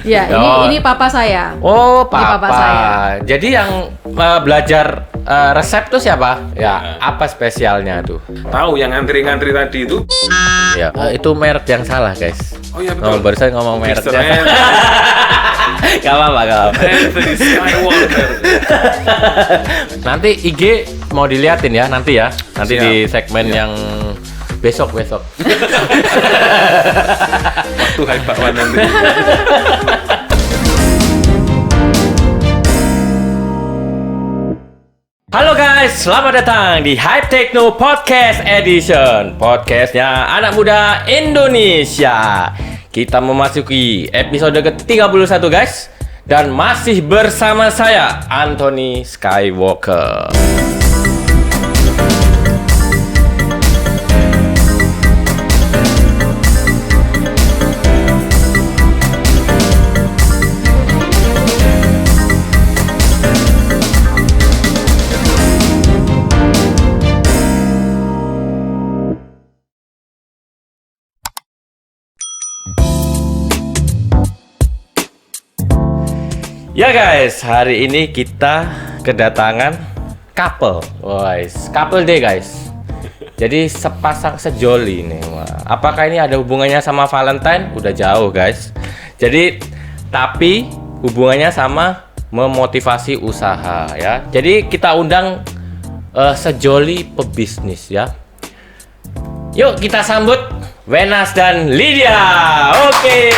Ya, ini papa saya. Oh, papa. Ini papa saya. Jadi yang belajar resep tuh siapa? Ya, apa spesialnya tuh? Tahu yang ngantri-ngantri tadi itu? Ya, itu merek yang salah, guys. Oh iya betul. Barusan ngomong Mr. mereknya. Gak apa-apa. Anthony Skywalker. Nanti IG mau diliatin ya, nanti ya. Nanti Siap. di segmen yang besok. Waktu Hai Pak Wan nanti. Halo guys, selamat datang di Hype Techno Podcast Edition. Podcastnya anak muda Indonesia. Kita memasuki episode ke-31 guys. Dan masih bersama saya, Anthony Skywalker. Ya guys, hari ini kita kedatangan couple. Guys, couple deh guys. Jadi sepasang sejoli nih. Wah, apakah ini ada hubungannya sama Valentine? Udah jauh guys. Jadi tapi hubungannya sama memotivasi usaha ya. Jadi kita undang sejoli pebisnis ya. Yuk kita sambut Wenas dan Lydia. Oke.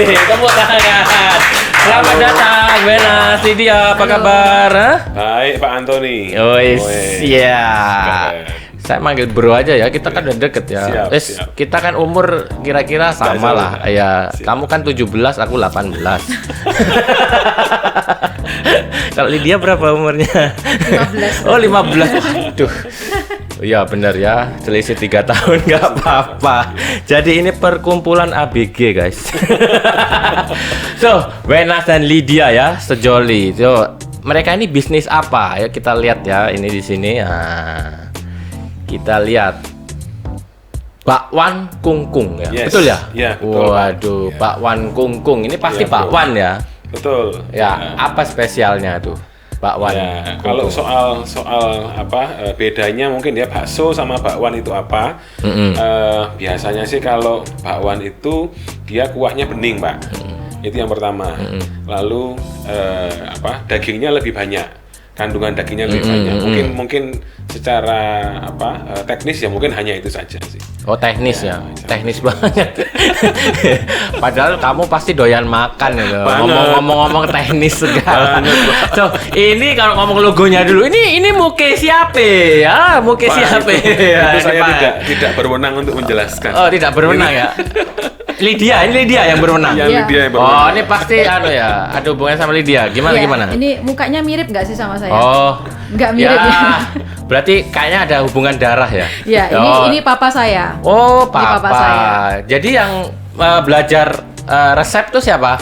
Tepuk tangan. Selamat datang Wenas, Lydia. Apa kabar? Baik Pak Anthony. Iya. Saya manggil bro aja ya. Kita kan udah deket ya. Siap. Kita kan umur kira-kira sama Jauh. lah. Ya, Siap. kamu kan 17, aku 18. Kalau Lydia berapa umurnya? 15. Oh, 15. Waduh. Iya benar ya, selisih 3 tahun nggak apa-apa. Jadi ini perkumpulan ABG guys. So, Wenas dan Lydia ya, sejoli. So, mereka ini bisnis apa? Ya kita lihat ya, ini di sini. Nah, kita lihat bakwan kungkung ya, Yes. betul ya? Iya, betul. Waduh, Ya. bakwan kungkung. Ini pasti Iya, betul. bakwan ya. Betul. Ya, apa spesialnya tuh? Bakwan. Ya, kalau soal bedanya mungkin ya bakso sama bakwan itu apa? Biasanya sih kalau bakwan itu dia kuahnya bening, Pak. Itu yang pertama. Lalu dagingnya lebih banyak. Kandungan dagingnya lebih banyak. Mungkin secara teknis ya mungkin hanya itu saja sih. Oh teknis ya, Ya, teknis banget. Padahal kamu pasti doyan makan ya. Banget. Ngomong-ngomong teknis segala. So ini kalau ngomong logonya dulu, ini muke siapa ya? Muke Pak, siapa? itu saya tidak berwenang untuk menjelaskan. Oh tidak berwenang ya. Lydia, ini Lydia yang berwenang. Yang Iya. Lydia yang Oh berwenang. ini pasti ada hubungannya sama Lydia. Gimana Iya, gimana? Ini mukanya mirip nggak sih sama saya? Oh Nggak mirip ya. ya. Berarti kayaknya ada hubungan darah ya. Ya, ini papa saya. Oh, Ini papa saya. Jadi yang belajar resep tuh siapa?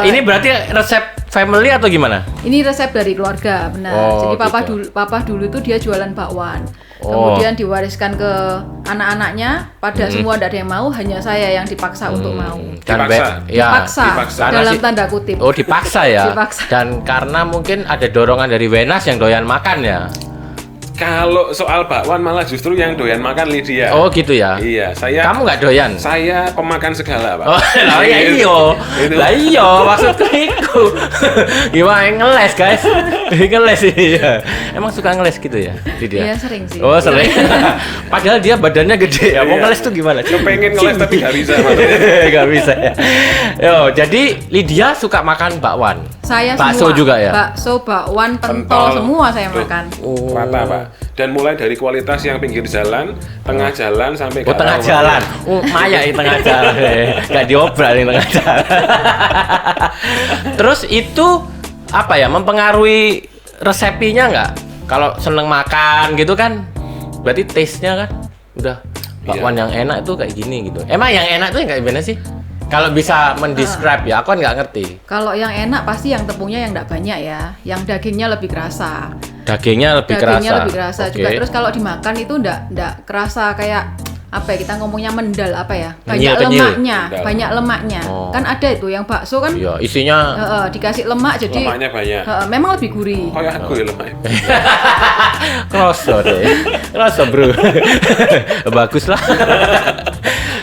Ini berarti resep family atau gimana? Ini resep dari keluarga, benar. Oh, Jadi gitu. papa dulu tuh dia jualan bakwan. Oh. Kemudian diwariskan ke anak-anaknya. Pada semua tidak ada yang mau, hanya saya yang dipaksa untuk mau. Dipaksa. Dipaksa karena dalam tanda kutip. Oh, dipaksa ya. Dipaksa. Dan karena mungkin ada dorongan dari Wenas yang doyan makan ya. Kalau soal bakwan malah justru yang doyan makan Lydia. Oh, gitu ya. Iya, saya Kamu nggak doyan? Saya pemakan segala, Pak. Oh, lah ya iyo. Itu. Lah iyo, maksudku iku. Gimana ngeles, guys? Ngeles iya. Emang suka ngeles gitu ya? Lydia? Iya, sering sih. Oh, sering. Padahal dia badannya gede ya. Mau Iya. ngeles tuh gimana? Kepengen ngeles tapi nggak bisa, Pak. Nggak bisa ya. Yo, jadi Lydia suka makan bakwan. Saya Bakso semua. juga ya? Bakso, bakwan, pentol, Pentol. semua saya Tuh. makan. Rata, Pak. Dan mulai dari kualitas yang pinggir jalan, tengah jalan sampai ke Oh, tengah awal. jalan. Oh, Maya di tengah jalan. Gak diobrak di tengah jalan. Terus itu apa ya? Mempengaruhi resepinya nggak? Kalau seneng makan gitu kan, berarti taste-nya kan udah bakwan yang enak itu kayak gini gitu. Emang yang enak tuh yang kayak gimana sih? Kalau bisa mendescribe ya, aku kan nggak ngerti. Kalau yang enak pasti yang tepungnya yang nggak banyak ya, yang dagingnya lebih kerasa. Dagingnya lebih Dagingnya kerasa. lebih kerasa Oke. juga. Terus kalau dimakan itu nggak kerasa kayak apa ya, kita ngomongnya mendal apa ya, Kenyil, banyak kenyil. lemaknya, Mendal. banyak lemaknya. Oh. Kan ada itu yang bakso kan Iya, isinya dikasih lemak jadi Lemaknya banyak. memang lebih gurih. Kayak aku ya lemaknya. kroso deh. Kroso, Bro. Bagus lah.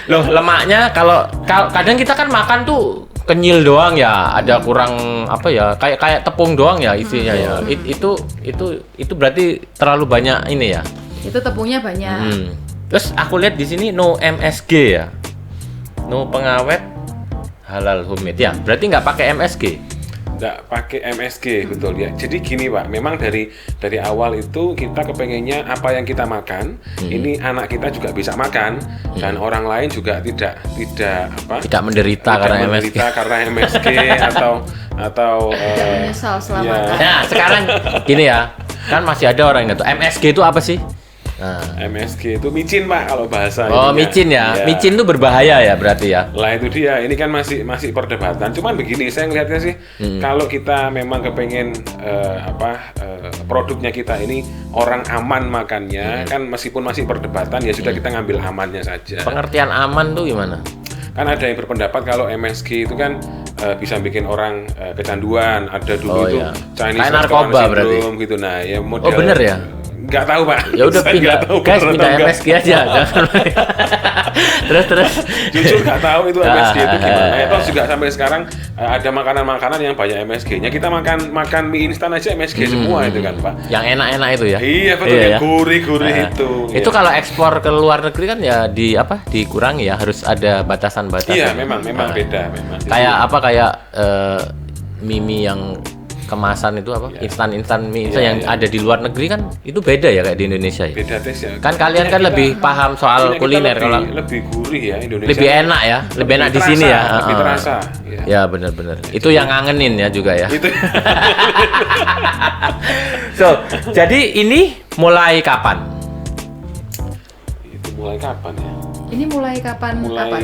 Loh, lemaknya kalau kadang kita kan makan tuh kenyil doang ya, ada kurang apa ya, kayak tepung doang ya isinya ya. Itu berarti terlalu banyak ini ya. Itu tepungnya banyak. Terus aku lihat di sini no MSG ya. No pengawet halal homemade ya. Berarti nggak pakai MSG. Nggak pakai MSG, betul ya. Jadi gini Pak, memang dari awal itu kita kepengennya apa yang kita makan, ini anak kita juga bisa makan dan orang lain juga tidak Tidak menderita karena MSG atau Menyesal selama ya. Nah, sekarang gini ya. Kan masih ada orang yang nggak tahu MSG itu apa sih? Nah. MSG itu micin Pak kalau bahasa Oh, ininya. micin ya. Iya. Micin itu berbahaya ya berarti ya. Lah itu dia, ini kan masih perdebatan. Cuman begini, saya ngelihatnya sih, kalau kita memang kepengen produknya kita ini orang aman makannya, kan meskipun masih perdebatan ya sudah kita ngambil amannya saja. Pengertian aman tuh gimana? Kan ada yang berpendapat kalau MSG itu kan bisa bikin orang kecanduan. Ada dulu itu iya. Chinese Kayak restaurant narkoba berarti. syndrome gitu. Nah, ya model. Oh, bener ya? Nggak tahu Pak. Ya udah Saya pindah, nggak tahu guys, bener pindah atau nggak. MSG aja. terus. Jujur nggak tahu itu MSG itu Ah, gimana. Itu juga sampai sekarang ada makanan-makanan yang banyak MSG-nya. Kita makan mie instan aja MSG semua itu kan Pak. Yang enak-enak itu ya. Iya betul, Iya, yang ya. gurih-gurih Nah, itu. Itu Iya. kalau ekspor ke luar negeri kan ya dikurangi ya, harus ada batasan-batasan. Iya memang Nah, beda memang. Kayak mie yang kemasan itu apa? Iya. Instan mie Iya, yang iya. ada di luar negeri kan itu beda ya kayak di Indonesia ya. Beda tes ya. Kan kalian kan lebih paham soal Punya kita kuliner kalau lebih gurih ya Indonesia. lebih enak ya, lebih enak di terasa, sini ya. Lebih Heeh. terasa. Ya. Ya benar-benar. Itu yang ngangenin ya juga ya. Itu So, jadi ini mulai kapan? itu mulai kapan ya? Ini mulai kapan? Mulai- Apa?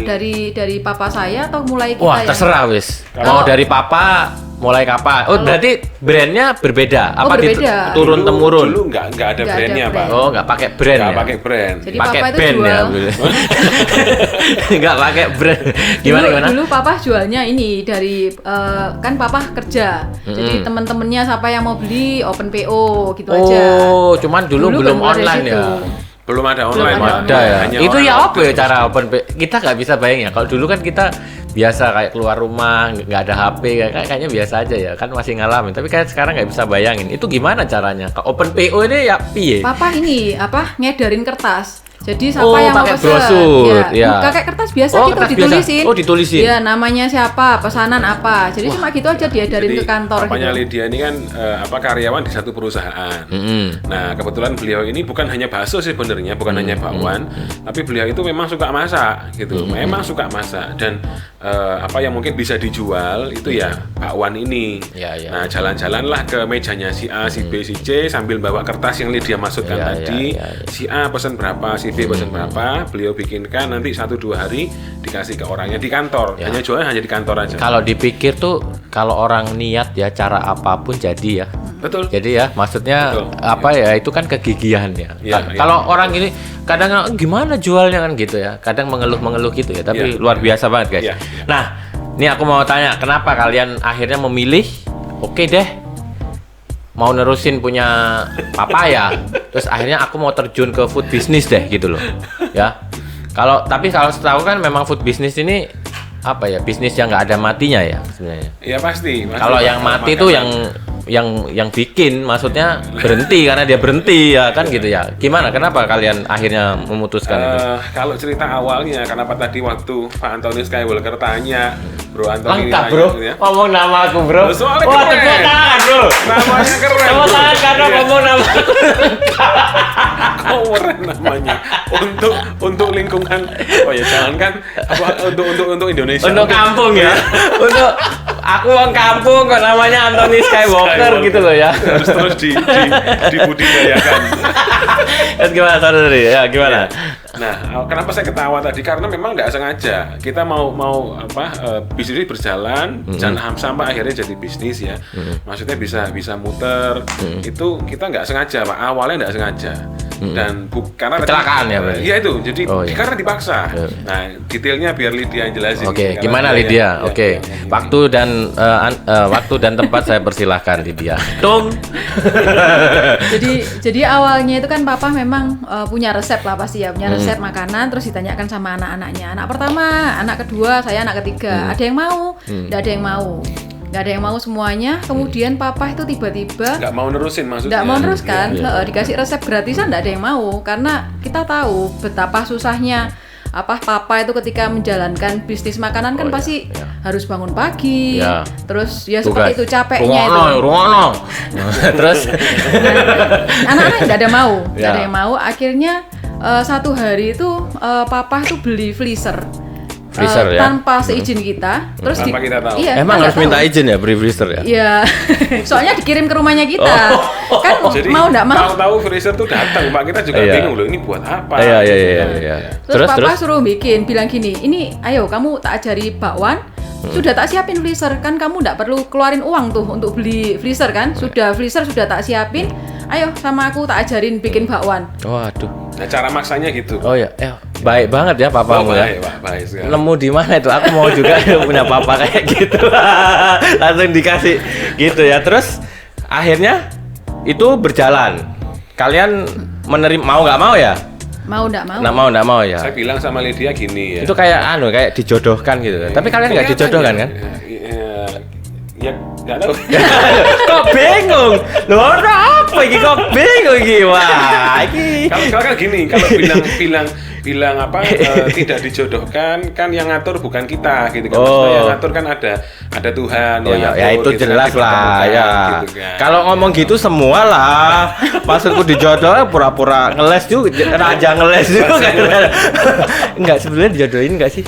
Dari papa saya atau mulai kita Wah, yang- terserah wis. Kalau- Mau dari papa mulai kapan? Oh, berarti brandnya berbeda. Oh, Apa berbeda. turun temurun? Dulu nggak ada Nggak ada brandnya Pak. brand. Oh, nggak pakai brand Nggak ya? pakai brand. Jadi Pakai papa itu band jual. ya. Nggak pakai brand. Gimana? Dulu papa jualnya ini dari kan papa kerja. Jadi teman-temannya siapa yang mau beli open PO gitu aja. Oh, cuman dulu belum keluar dari online situ. ya. Belum ada Belum online ada Pak. Ada ya. Hanya Itu orang ya apa ya terus. cara open kita nggak bisa bayangin ya. Kalau dulu kan kita biasa kayak keluar rumah nggak ada HP kayaknya biasa aja ya kan masih ngalamin. Tapi kayak sekarang nggak bisa bayangin. Itu gimana caranya? Kalau open PO ini ya piye? Papa ini ngedarin kertas. Jadi Oh, siapa yang mau pakai pesen? brosur, ya. Pakai kertas biasa Oh, gitu kertas biasa. ditulisin. Oh, ditulisin. Iya, namanya siapa, pesanan apa. Jadi cuma gitu aja diedarin Jadi, ke kantor papanya gitu. Lydia ini kan karyawan di satu perusahaan. Nah, kebetulan beliau ini bukan hanya bakso sih sebenarnya, bukan hanya bakwan, tapi beliau itu memang suka masak gitu. Memang suka masak dan apa yang mungkin bisa dijual itu ya bakwan ini. Ya, ya. Nah, jalan-jalanlah ke mejanya si A, si B, si C sambil bawa kertas yang Lydia maksudkan Ya, tadi. ya, ya, ya. Si A pesan berapa, si B pesan berapa, beliau bikinkan nanti 1-2 hari dikasih ke orangnya di kantor. Ya. Hanya jualan hanya di kantor aja. Kalau dipikir tuh kalau orang niat ya cara apapun jadi ya. Betul. Jadi ya maksudnya Betul. apa ya itu kan kegigihan ya. Iya, iya. Kalau orang ini kadang gimana jualnya kan gitu ya. Kadang mengeluh gitu ya. Tapi Iya, luar biasa banget guys. Iya, iya. Nah, ini aku mau tanya kenapa kalian akhirnya memilih oke deh mau nerusin punya papa ya. Terus akhirnya aku mau terjun ke food business deh gitu loh. Ya. Tapi kalau setahu kan memang food business ini apa ya bisnis yang nggak ada matinya ya sebenarnya. Ya pasti. Kalau yang mati tuh yang bikin maksudnya berhenti karena dia berhenti ya kan gitu ya. Gimana? Kenapa kalian akhirnya memutuskan itu? Kalau cerita awalnya, kenapa tadi waktu Pak Anthony Skywalker tanya, Bro Anthony Lengkap tanya bro, gitu ya. ngomong nama aku bro. Loh, soalnya Wah keren. tepuk tangan bro. Namanya keren. Tepuk bro. tangan karena Iya, ngomong nama aku. keren namanya. Untuk lingkungan. Oh ya jangan kan untuk Indonesia. Untuk kampung ya. Untuk aku orang kampung kok namanya Anthony Skywalker gitu loh ya. Harus terus dibudidayakan. Terus gimana saudari? Ya gimana? Nah, kenapa saya ketawa tadi? Karena memang nggak sengaja. Kita mau bisnis berjalan, jangan sampai akhirnya jadi bisnis ya. Maksudnya bisa muter. Itu kita nggak sengaja, Pak. Awalnya nggak sengaja. dan karena kecelakaan ya berarti? Iya itu, jadi Oh, iya. karena dipaksa. Nah, detailnya biar Lydia yang jelasin. Oke, Karena gimana saya- Lydia? ya, Oke, ya. waktu dan tempat saya persilahkan Lydia. Tung. Jadi awalnya itu kan papa memang punya resep lah pasti ya, punya resep makanan, terus ditanyakan sama anak-anaknya. Anak pertama, anak kedua, saya anak ketiga. Ada yang mau? Nggak ada yang mau. Nggak ada yang mau semuanya. Kemudian papa itu tiba-tiba Nggak mau nerusin maksudnya. nggak mau teruskan, Iya. dikasih resep gratisan nggak ada yang mau, karena kita tahu betapa susahnya papa itu ketika menjalankan bisnis makanan kan Oh, iya, pasti iya. harus bangun pagi, Iya. terus ya seperti itu capeknya itu. Rungono. Terus Anak-anak nggak ada mau, nggak Ya. ada yang mau. Akhirnya satu hari itu papa tuh beli freezer. Freezer, ya? Tanpa seizin kita, terus Tanpa kita tahu. Iya, emang kita harus nggak minta tahu. izin ya beli freezer ya? Iya, soalnya dikirim ke rumahnya kita. Kan Jadi mau nggak mau. tahu-tahu freezer tuh datang, Pak. Kita juga Iya. bingung loh, ini buat apa? Iya, gitu iya, kan. iya. Terus papa suruh bilang gini, ini ayo kamu tak ajari bakwan, sudah tak siapin freezer, kan kamu nggak perlu keluarin uang tuh untuk beli freezer kan, sudah freezer sudah tak siapin, ayo sama aku tak ajarin bikin bakwan. Waduh. Nah, cara maksanya gitu. Oh ya, baik banget ya papamu baik, ya. Pak, baik sekali. Nemu di mana itu? Aku mau juga punya papa kayak gitu. Langsung dikasih gitu ya. Terus akhirnya itu berjalan. Kalian menerima mau nggak mau ya? Mau nggak mau? Nggak mau ya. Saya bilang sama Lydia gini ya. Itu kayak kayak dijodohkan gitu. Tapi kalian nggak dijodohkan kan? Ya, nggak tahu. Kok bingung? Loh, apa ini kok bingung iki? Wah, iki. Kalau kan gini, kalau bilang apa tidak dijodohkan kan yang ngatur bukan kita gitu kan. Maksudnya yang ngatur kan ada Tuhan Oh yang ya, ya ngatur, itu gitu kan, jelas lah ditemukan, ya. gitu kan. Kalau ngomong gitu semua lah. Maksudku dijodoh pura-pura ngeles juga, raja ngeles juga kan. Enggak sebenarnya dijodohin enggak sih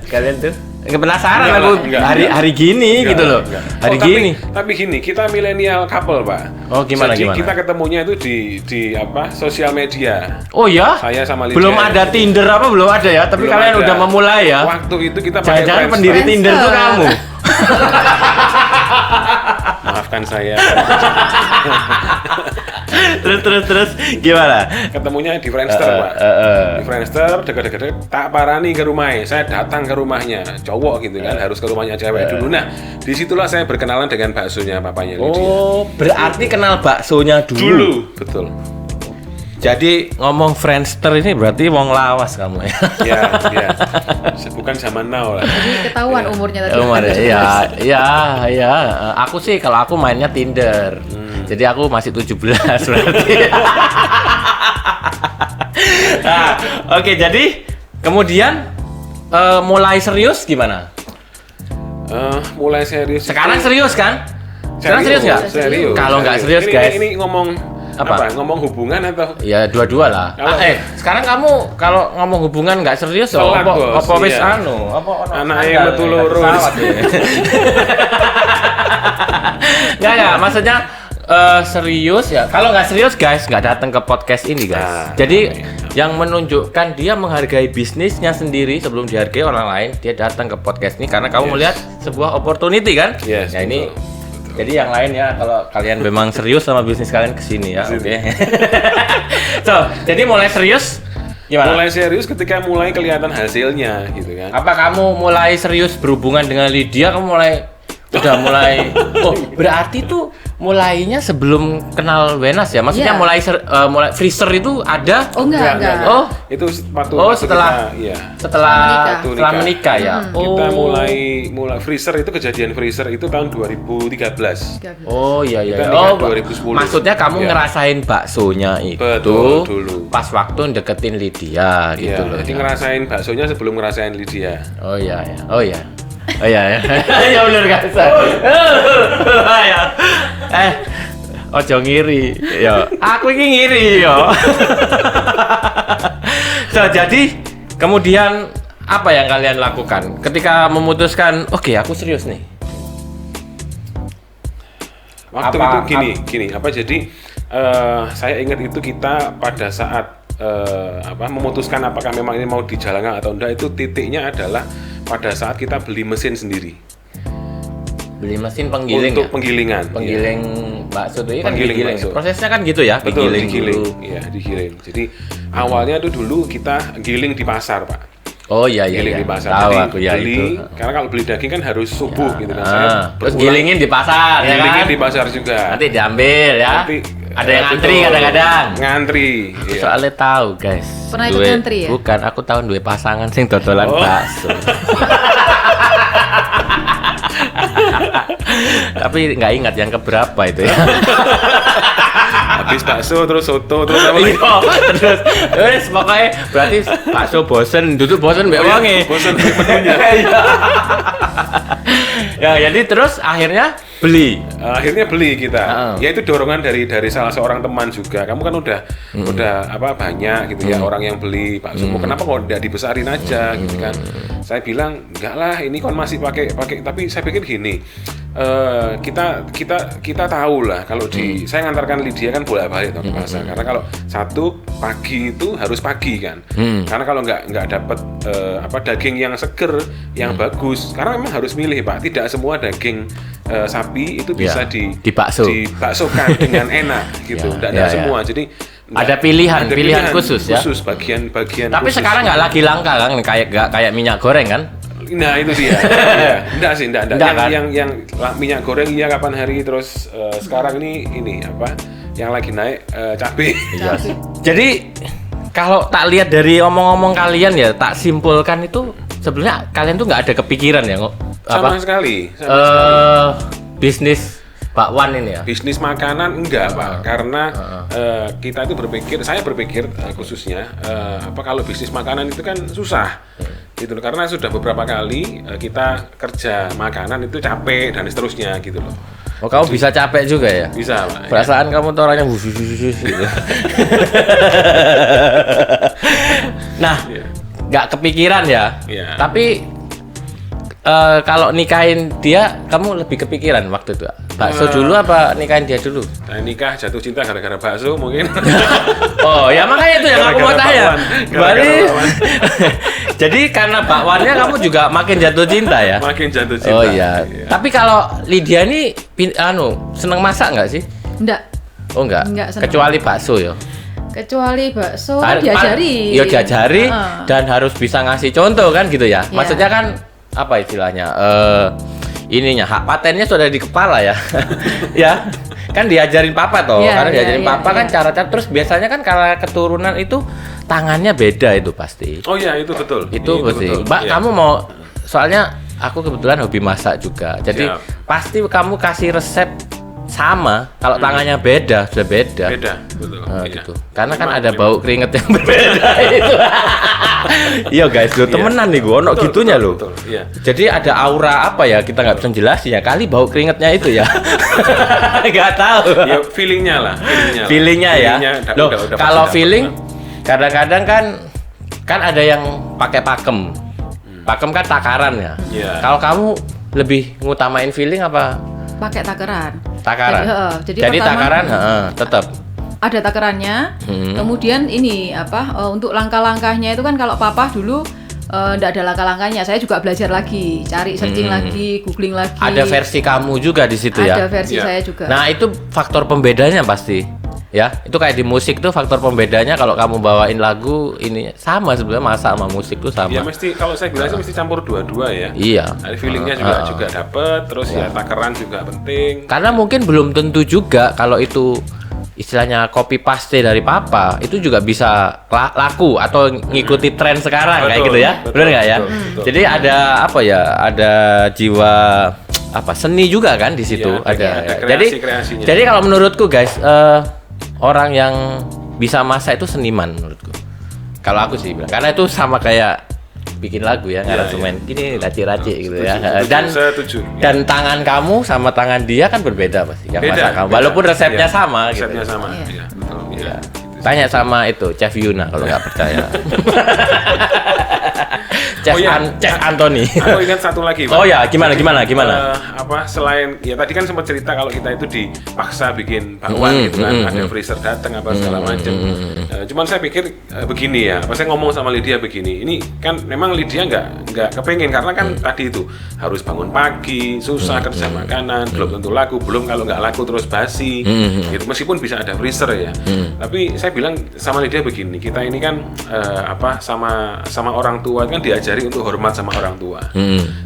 kalian tuh? Penasaran Enggak aku lah, enggak. hari gini Enggak, gitu loh. enggak. Hari tapi, gini. Tapi gini, kita milenial couple, Pak. Oh, gimana, Jadi gimana? kita ketemunya itu di apa? Sosial media. Oh ya? Saya sama Lydia. Belum ada Tinder apa belum ada ya? Tapi Belum kalian ada. udah memulai ya? Waktu itu kita pakai Jangan-jangan Friendster. pendiri Tinder tuh kamu. Maafkan saya. terus gimana? Ketemunya di Friendster, Pak. Di Friendster, deket-deket, tak parani ke rumahnya. Saya datang ke rumahnya, cowok gitu kan, harus ke rumahnya cewek dulu. Nah, disitulah saya berkenalan dengan baksonya papanya Lydia. Oh, berarti kenal baksonya Dulu, betul. Jadi ngomong Friendster ini berarti wong lawas kamu ya? Ya. Bukan zaman now lah. Jadi ketahuan umurnya tadi. Umar ya, iya. Aku sih kalau aku mainnya Tinder. Jadi aku masih 17 berarti. Nah, oke, jadi kemudian mulai serius gimana? Mulai serius. Sekarang serius kan? Sekarang serius nggak? Serius. Kalau nggak serius, Ini- guys. Ini ngomong Apa? Ngomong hubungan atau? Ya dua-dua lah. Kalau- Sekarang kamu kalau ngomong hubungan nggak serius Telat, Bos. apa wis Iya. apa Anaknya yang metu lurus. Nggak, maksudnya serius ya. Kalau nggak serius guys, nggak datang ke podcast ini guys. Nah, Jadi yang menunjukkan dia menghargai bisnisnya sendiri sebelum dihargai orang lain, dia datang ke podcast ini karena kamu melihat sebuah opportunity kan? Yes, Nah ini. betul. Jadi yang lain ya, kalau kalian memang serius sama bisnis kalian kesini ya, oke. So, jadi mulai serius gimana? Mulai serius ketika mulai kelihatan hasilnya gitu kan. Apa kamu mulai serius berhubungan dengan Lydia? Kamu udah mulai? Oh, berarti tuh mulainya sebelum kenal Wenas ya? Maksudnya Iya. mulai freezer itu ada? Oh enggak. Oh, Itu waktu Oh, waktu setelah- kita, iya. setelah Setelah menikah ya? Kita mulai freezer itu kejadian freezer itu tahun 2013. Oh iya. Kita Oh, nikah 2010. maksudnya kamu Iya. ngerasain baksonya itu Betul, dulu. pas waktu deketin Lydia gitu Iya, loh. jadi ngerasain baksonya sebelum ngerasain Lydia. Oh iya. Ya bener kan. Ya. Ojo ngiri. Ya. Aku iki ngiri yo. So, jadi kemudian apa yang kalian lakukan ketika memutuskan oke, aku serius nih? Waktu Apa- itu gini, jadi saya ingat itu kita pada saat memutuskan apakah memang ini mau dijalankan atau enggak, itu titiknya adalah pada saat kita beli mesin sendiri. Beli mesin penggiling untuk ya? penggilingan. Penggiling bakso itu kan Penggiling digiling. bakso. Prosesnya kan gitu ya, Betul, digiling digiling. dulu. Iya, digiling. Jadi awalnya tuh dulu kita giling di pasar, Pak. Oh iya iya. Giling iya. di pasar. Tahu Jadi aku ya beli, itu. karena kalau beli daging kan harus subuh gitu kan. Terus gilingin di pasar ya Gilingin kan? di pasar juga. Nanti diambil ya. Nanti, Ada yang betul. ngantri kadang-kadang. Ngantri. Aku Iya. soalnya tahu guys. Pernah ikut ngantri ya? Bukan, aku tahu duwe pasangan sing dodolan Oh. bakso. Tapi nggak ingat yang keberapa itu ya. Habis bakso terus soto terus apa lagi? Terus, wes pokoknya berarti bakso bosen, duduk bosen mbak wonge. Bosan beli menunya. Ya, jadi terus akhirnya beli. Akhirnya beli kita. Heeh. Ya itu dorongan dari salah seorang teman juga. Kamu kan udah apa banyak gitu ya orang yang beli bakso. Kenapa kok tidak dibesarin aja gitu kan? Saya bilang enggak lah, ini kan masih pakai tapi saya pikir gini. Kita tahu lah kalau saya ngantarkan Lydia kan bolak-balik ke pasar. Karena kalau satu pagi itu harus pagi kan. Karena kalau nggak dapat daging yang seger, yang bagus. Karena memang harus milih Pak. Tidak semua daging sapi itu bisa dibaksokan dengan enak gitu. Tidak semua. Jadi ada pilihan khusus ya. Khusus bagian Tapi khusus. sekarang nggak lagi langka kan, kayak minyak goreng kan? Nah itu dia. Iya. Enggak sih, enggak. Enggak, kan? Yang minyak goreng iya kapan hari terus sekarang ini apa? Yang lagi naik cabai. Iya. Jadi kalau tak lihat dari omong-omong kalian ya, tak simpulkan itu sebenarnya kalian tuh nggak ada kepikiran ya Sama sekali. Bisnis bakwan ini ya. Bisnis makanan enggak Pak, karena kita itu saya berpikir khususnya kalau bisnis makanan itu kan susah. Gitu loh, karena sudah beberapa kali kita kerja makanan itu capek dan seterusnya gitu loh. Oh, kamu bisa capek juga ya? Bisa Pak. Perasaan kamu tuh orangnya gitu. Nah, nggak kepikiran ya. Iya. Tapi kalau nikahin dia, kamu lebih kepikiran waktu itu. Bakso dulu apa nikahin dia dulu? Nah, nikah jatuh cinta gara-gara bakso mungkin. Oh ya makanya itu yang aku mau Gara-gara tanya. bakwan. Gara-gara Berarti bakwan. jadi karena bakwannya kamu juga makin jatuh cinta ya? Makin jatuh cinta. Oh iya. Tapi kalau Lydia ini seneng masak nggak sih? Enggak. Oh enggak. Seneng. Kecuali bakso ya. Kecuali bakso Diajari. diajari. Ya diajari dan harus bisa ngasih contoh kan gitu ya. Iya. Maksudnya kan apa istilahnya? Ininya hak patennya sudah di kepala ya. Ya. Kan diajarin papa toh. Iya, Karena iya, diajarin iya, papa kan iya. cara-cara terus biasanya kan kalau keturunan itu tangannya beda itu pasti. Oh iya itu betul. Itu pasti. betul. Mbak, Iya. kamu mau soalnya aku kebetulan hobi masak juga. Jadi Siap. pasti kamu kasih resep sama, kalau tangannya beda, sudah beda. Beda, betul. Nah, Iya. gitu. Karena kan Memang, ada bau keringet yang berbeda itu. Iya guys, lo temenan nih gua, ono Betul, gitunya betul, lo. betul, iya. Jadi ada aura apa ya, kita nggak bisa jelasin ya. Kali bau keringetnya itu ya. Nggak tahu. Ya feelingnya lah. Feelingnya ya. Loh, udah kalau pasti feeling dapet. kadang-kadang kan ada yang pakai pakem. Pakem kan takaran ya. Iya. Kalau kamu lebih ngutamain feeling apa Pakai takaran. takaran? Jadi Jadi pertama, takaran tetap. ada takarannya. Kemudian ini untuk langkah-langkahnya itu kan kalau papa dulu enggak ada langkah-langkahnya. Saya juga belajar lagi, cari searching lagi, googling lagi. Ada versi kamu juga di situ ya. Ada versi Iya. saya juga. Nah, itu faktor pembedanya pasti. Ya, itu kayak di musik tuh faktor pembedanya kalau kamu bawain lagu ini sama sebenarnya masak sama musik tuh sama. Ya mesti kalau saya bilang sih mesti campur dua-dua ya. Iya. Ada feelingnya juga dapet, terus ya takaran juga penting. Karena mungkin belum tentu juga kalau itu istilahnya copy paste dari papa itu juga bisa laku atau ngikuti tren sekarang kayak Betul, gitu ya. betul, Benar nggak ya? betul, betul. Jadi ada apa ya? Ada jiwa seni juga kan di situ Iya, ada Jadi kreasi-kreasinya. jadi kalau menurutku guys orang yang bisa masak itu seniman menurutku. Kalau aku sih bilang karena itu sama kayak bikin lagu ya, aransemen gini racik-racik gitu ya. Dan setuju. dan tangan kamu sama tangan dia kan berbeda pasti yang Beda, masak kamu. beda. Walaupun resepnya Iya, sama gitu. Resepnya sama. Iya. Iya, betul. Iya. Tanya sama itu Chef Yuna kalau nggak percaya. Chef, Oh iya. Chef Anthony. Aku ingat satu lagi, Pak. Oh ya, gimana? Selain ya tadi kan sempat cerita kalau kita itu dipaksa bikin bakwan gitu kan, ada freezer datang apa segala macam. Cuman saya pikir begini ya, saya ngomong sama Lydia begini. Ini kan memang Lydia nggak nggak kepengen karena kan tadi itu harus bangun pagi, susah kerja makanan, belum tentu laku, belum kalau nggak laku terus basi, gitu. Meskipun bisa ada freezer ya, tapi saya bilang sama Lydia begini, kita ini kan sama orang tua kan diajari untuk hormat sama orang tua,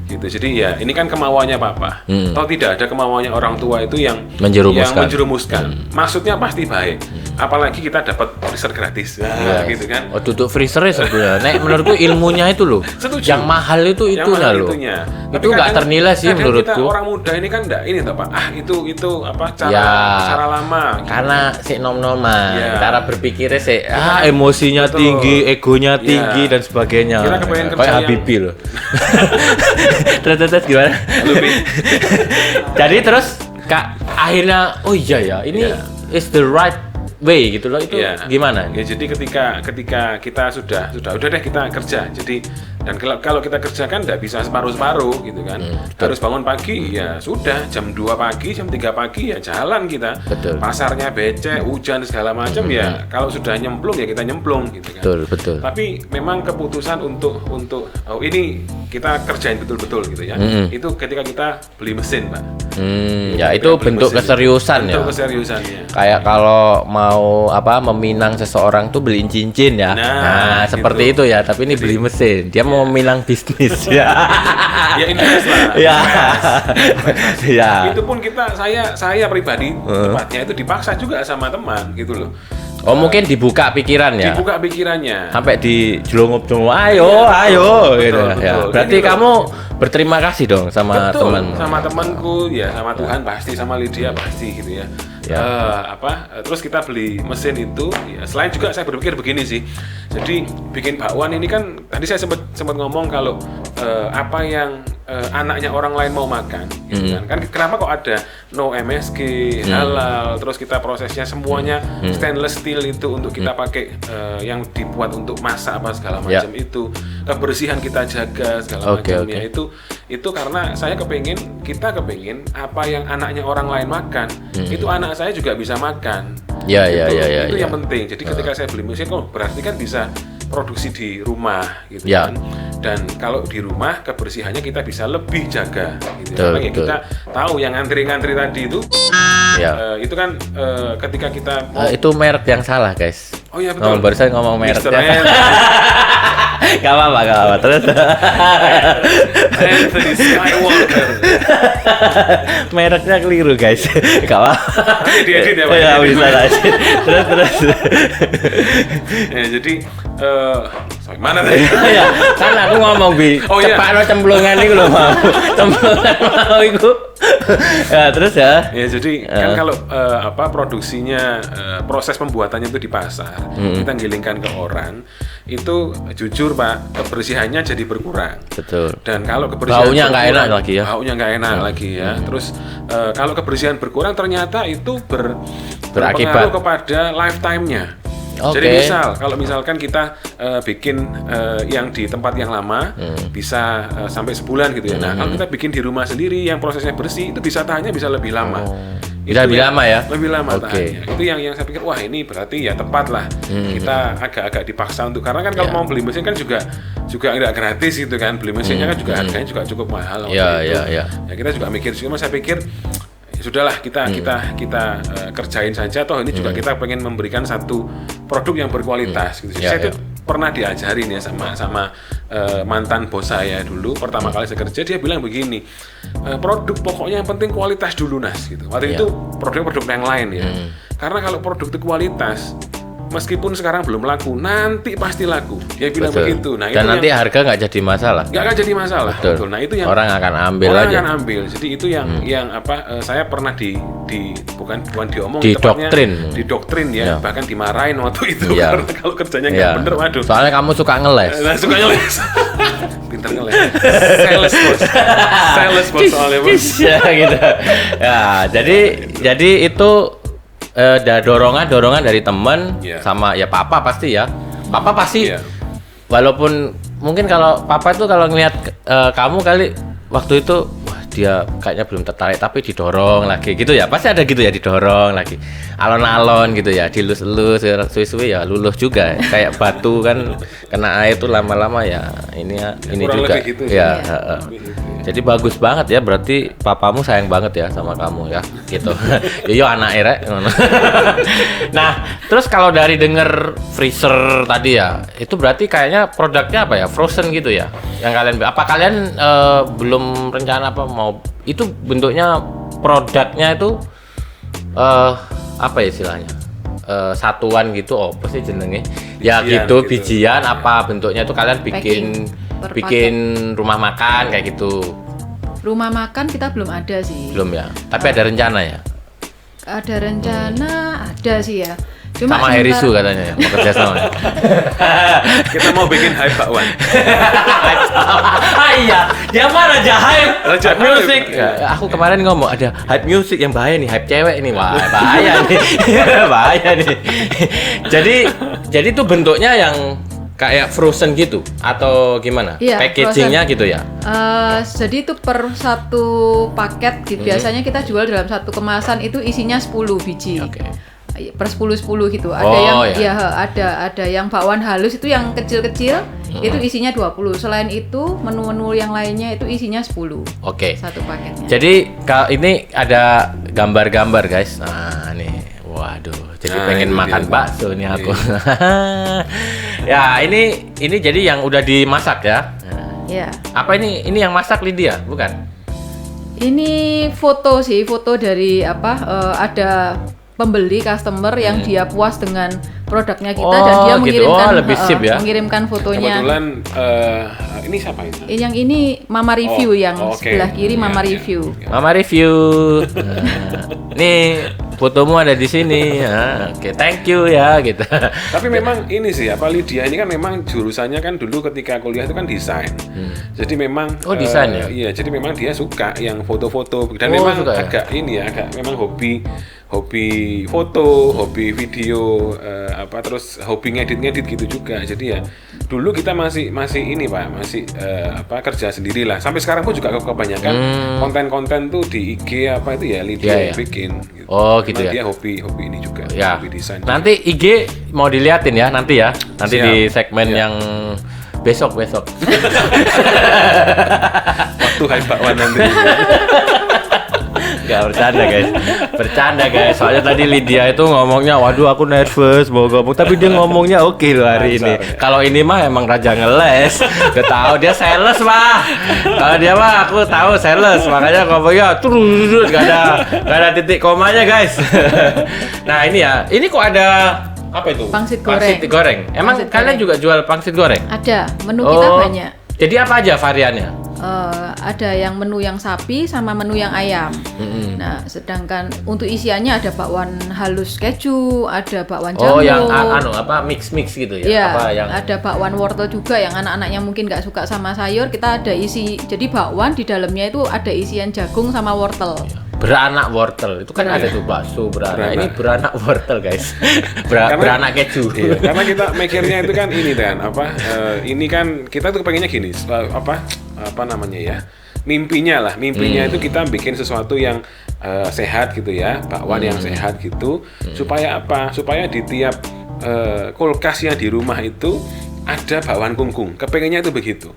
gitu. Jadi ya ini kan kemauannya papa, atau tidak ada kemauannya orang tua itu yang menjerumuskan. Maksudnya pasti baik, apalagi kita dapat freezer gratis, gitu kan. Oh, tutup freezernya sebenarnya. Nek menurutku ilmunya itu loh. Setuju. Yang mahal itu itunya loh. Itu nggak ternilai sih menurutku. Kita orang muda ini kan enggak ini toh Pak. Itu cara lama. Karena si nom-nom cara berpikirnya emosinya tinggi, egonya tinggi dan sebagainya. Kita kepengen kerja kayak Habibie loh. Terus gimana? Jadi terus Kak akhirnya oh iya ya, ini is the right way gitu loh, itu gimana? Ya jadi ketika kita sudah deh kita kerja. Jadi dan kalau kita kerja kan nggak bisa separuh gitu kan. Harus bangun pagi ya sudah jam 2 pagi, jam 3 pagi ya jalan kita. Betul. Pasarnya becek, hujan segala macam ya kalau sudah nyemplung ya kita nyemplung gitu kan. Betul. Tapi memang keputusan untuk ini kita kerjain betul-betul gitu ya. Itu ketika kita beli mesin, Pak. Ya itu bentuk keseriusan ya. Bentuk keseriusannya. Kayak kalau mau meminang seseorang tuh beliin cincin ya. Nah seperti itu ya, tapi ini beli mesin. Dia mau meminang bisnis ya. Ya invest lah. Ya. Itu pun saya pribadi tepatnya itu dipaksa juga sama teman gitu loh. Oh mungkin dibuka pikiran ya. Dibuka pikirannya. Sampai dijelungup-jelungup, ayo gitu ya. Berarti kamu berterima kasih dong sama teman. Sama temanku ya, sama Tuhan pasti, sama Lydia pasti gitu ya. Terus kita beli mesin itu ya, selain juga saya berpikir begini sih. Jadi bikin bakwan ini kan tadi saya sempat ngomong kalau apa yang anaknya orang lain mau makan gitu kan kenapa kok ada no MSG halal, terus kita prosesnya semuanya stainless steel itu untuk kita pakai yang dibuat untuk masak apa segala macam itu, kebersihan kita jaga segala macamnya. Itu karena saya kita kepengin apa yang anaknya orang lain makan itu anak saya juga bisa makan. Itu yang penting. Jadi ketika saya beli mesin berarti kan bisa produksi di rumah gitu kan. Dan kalau di rumah kebersihannya kita bisa lebih jaga gitu. Karena kita tahu yang ngantri-ngantri tadi itu itu kan ketika kita itu merek yang salah, guys. Oh iya betul. Barusan ngomong mereknya. Gak apa-apa. Terus Anthony Skywalker. Mereknya keliru, guys. Gak apa-apa. Diedit ya, Pak. Ya bisa lah. Terus. Ya jadi mana tadi? Ya, kan aku ngomong cepakno cemplungan iku lho, Mau. Cemplungan mau iku. Ya, terus ya. Ya jadi kan kalau produksinya proses pembuatannya itu di pasar, kita gilingkan ke orang, itu jujur Pak, kebersihannya jadi berkurang. Betul. Dan kalau kebersihan baunya nggak enak lagi ya. Baunya nggak enak lagi ya. Terus kalau kebersihan berkurang ternyata itu berpengaruh kepada lifetime-nya. Jadi kalau misalkan kita bikin yang di tempat yang lama bisa sampai sebulan gitu ya. Nah kalau kita bikin di rumah sendiri yang prosesnya bersih itu bisa tahannya bisa lebih lama. Bisa lebih lama ya? Lebih lama tahannya. Itu yang saya pikir wah ini berarti ya tepat lah. Kita agak-agak dipaksa untuk karena kan kalau mau beli mesin kan juga nggak gratis gitu kan. Beli mesinnya kan juga harganya juga cukup mahal. Ya kita juga mikir cuma saya pikir sudahlah kita kerjain saja toh ini juga kita pengen memberikan satu produk yang berkualitas gitu. Saya tuh pernah diajarin ya sama mantan bos saya dulu pertama kali saya kerja, dia bilang begini, produk pokoknya yang penting kualitas dulu Nas gitu. Waktu itu produk yang lain ya. Karena kalau produk itu kualitas meskipun sekarang belum laku, nanti pasti laku. Dia bilang begitu. Nah, dan nanti harga nggak jadi masalah. Nggak akan jadi masalah. Betul. Nah, itu yang orang akan ambil orang aja. akan ambil. Jadi itu yang saya pernah bukan diomong, didoktrin ya, bahkan dimarahin waktu itu karena kalau kerjanya nggak bener, waduh. Soalnya kamu suka ngeles. Suka ngeles. Pintar ngeles. Sales bos soalnya bos. Ya gitu. Ya, jadi itu ada dorongan dari teman sama ya papa pasti ya. Papa pasti walaupun mungkin kalau papa itu kalau ngelihat kamu kali waktu itu wah dia kayaknya belum tertarik tapi didorong lagi gitu ya, pasti ada gitu ya, didorong lagi alon-alon gitu ya, dilus-elus suwi-suwi ya luluh juga kayak batu kan kena air tuh lama-lama ya ini kurang juga lebih gitu ya, sih. Lebih gitu ya. jadi bagus banget ya, berarti papamu sayang banget ya sama kamu ya gitu. Yo anak rek. Nah, terus kalau dari denger freezer tadi ya, itu berarti kayaknya produknya apa ya? Frozen gitu ya. Yang kalian apa kalian belum rencana apa mau itu bentuknya produknya itu apa ya istilahnya? Satuan gitu apa sih jenenge? Ya gitu, bijian apa bentuknya itu kalian bikin rumah makan kayak gitu. Rumah makan kita belum ada sih. Belum ya. Tapi ada rencana ya? Ada rencana, ada sih ya. Cuma sama Herisu katanya ya, mau kerja sama. Kita mau bikin hype bakwan. Iya, dia mah Raja hype music. Ya, aku kemarin ngomong ada hype music yang bahaya nih, hype cewek ini. Wah, bahaya nih. Bahaya nih. Jadi tuh bentuknya yang kayak frozen gitu atau gimana? Iya, packagingnya gitu ya? Jadi itu per satu paket gitu. Biasanya kita jual dalam satu kemasan itu isinya 10 biji. Oke. Per 10 gitu. Ada ada yang bakwan halus itu yang kecil-kecil itu isinya 20. Selain itu menu-menu yang lainnya itu isinya 10. Oke. Satu paketnya. Jadi ini ada gambar-gambar guys. Nah, nih. Waduh, jadi pengen makan bakso nih aku. Ya, ini jadi yang udah dimasak ya. Ya. Apa ini yang masak Lydia, bukan? Ini foto dari ada pembeli customer yang dia puas dengan produknya kita dan dia mengirimkan lebih sip ya. mengirimkan fotonya. Kebetulan ini siapa ini? Yang ini Mama Review sebelah kiri Mama Review. Mama Review. Nih fotomu ada di sini. Oke, thank you ya gitu. Tapi memang ini sih Lydia ini kan memang jurusannya kan dulu ketika kuliah itu kan desain. Jadi memang desain ya? Iya, jadi memang dia suka yang foto-foto dan memang suka, agak memang hobi foto, hobi video, terus hobi ngedit gitu juga. Jadi ya dulu kita masih ini Pak, masih kerja sendiri lah. Sampai sekarang pun juga kebanyakan konten-konten tuh di IG itu ya Lydia yang bikin. Gitu. Oh gitu ya. Dia hobi ini juga, ya. hobi desain. Nanti IG mau diliatin ya nanti ya. Nanti Siap. di segmen yang besok. Waktu hype bakwan nanti. Gak bercanda guys. Soalnya tadi Lydia itu ngomongnya, waduh aku nervous mau ngomong, tapi dia ngomongnya oke loh hari ini. Kalau ini mah emang raja ngeles, udah tahu dia sales mah. Kalau dia mah aku tahu sales, makanya ngomongnya terus gak ada titik komanya guys. Nah ini kok ada apa itu? Pangsit goreng. Emang Pangsit kalian goreng. juga jual pangsit goreng? Ada, menu kita banyak. Jadi apa aja variannya? Ada yang menu yang sapi sama menu yang ayam. Nah, sedangkan untuk isiannya ada bakwan halus keju, ada bakwan jamur. Oh, yang mix gitu ya? Iya, yang ada bakwan wortel juga yang anak-anaknya mungkin nggak suka sama sayur. Kita ada jadi bakwan di dalamnya itu ada isian jagung sama wortel. Beranak wortel itu kan ada tuh bakso beranak. Ini beranak wortel guys. Beranak keju. Iya, karena kita mikirnya itu kan ini ini kan kita tuh pengennya gini apa namanya ya, mimpinya itu kita bikin sesuatu yang sehat gitu ya, bakwan yang sehat gitu. Supaya di tiap kulkas yang di rumah itu ada bakwan kungkung. Kepengennya itu begitu.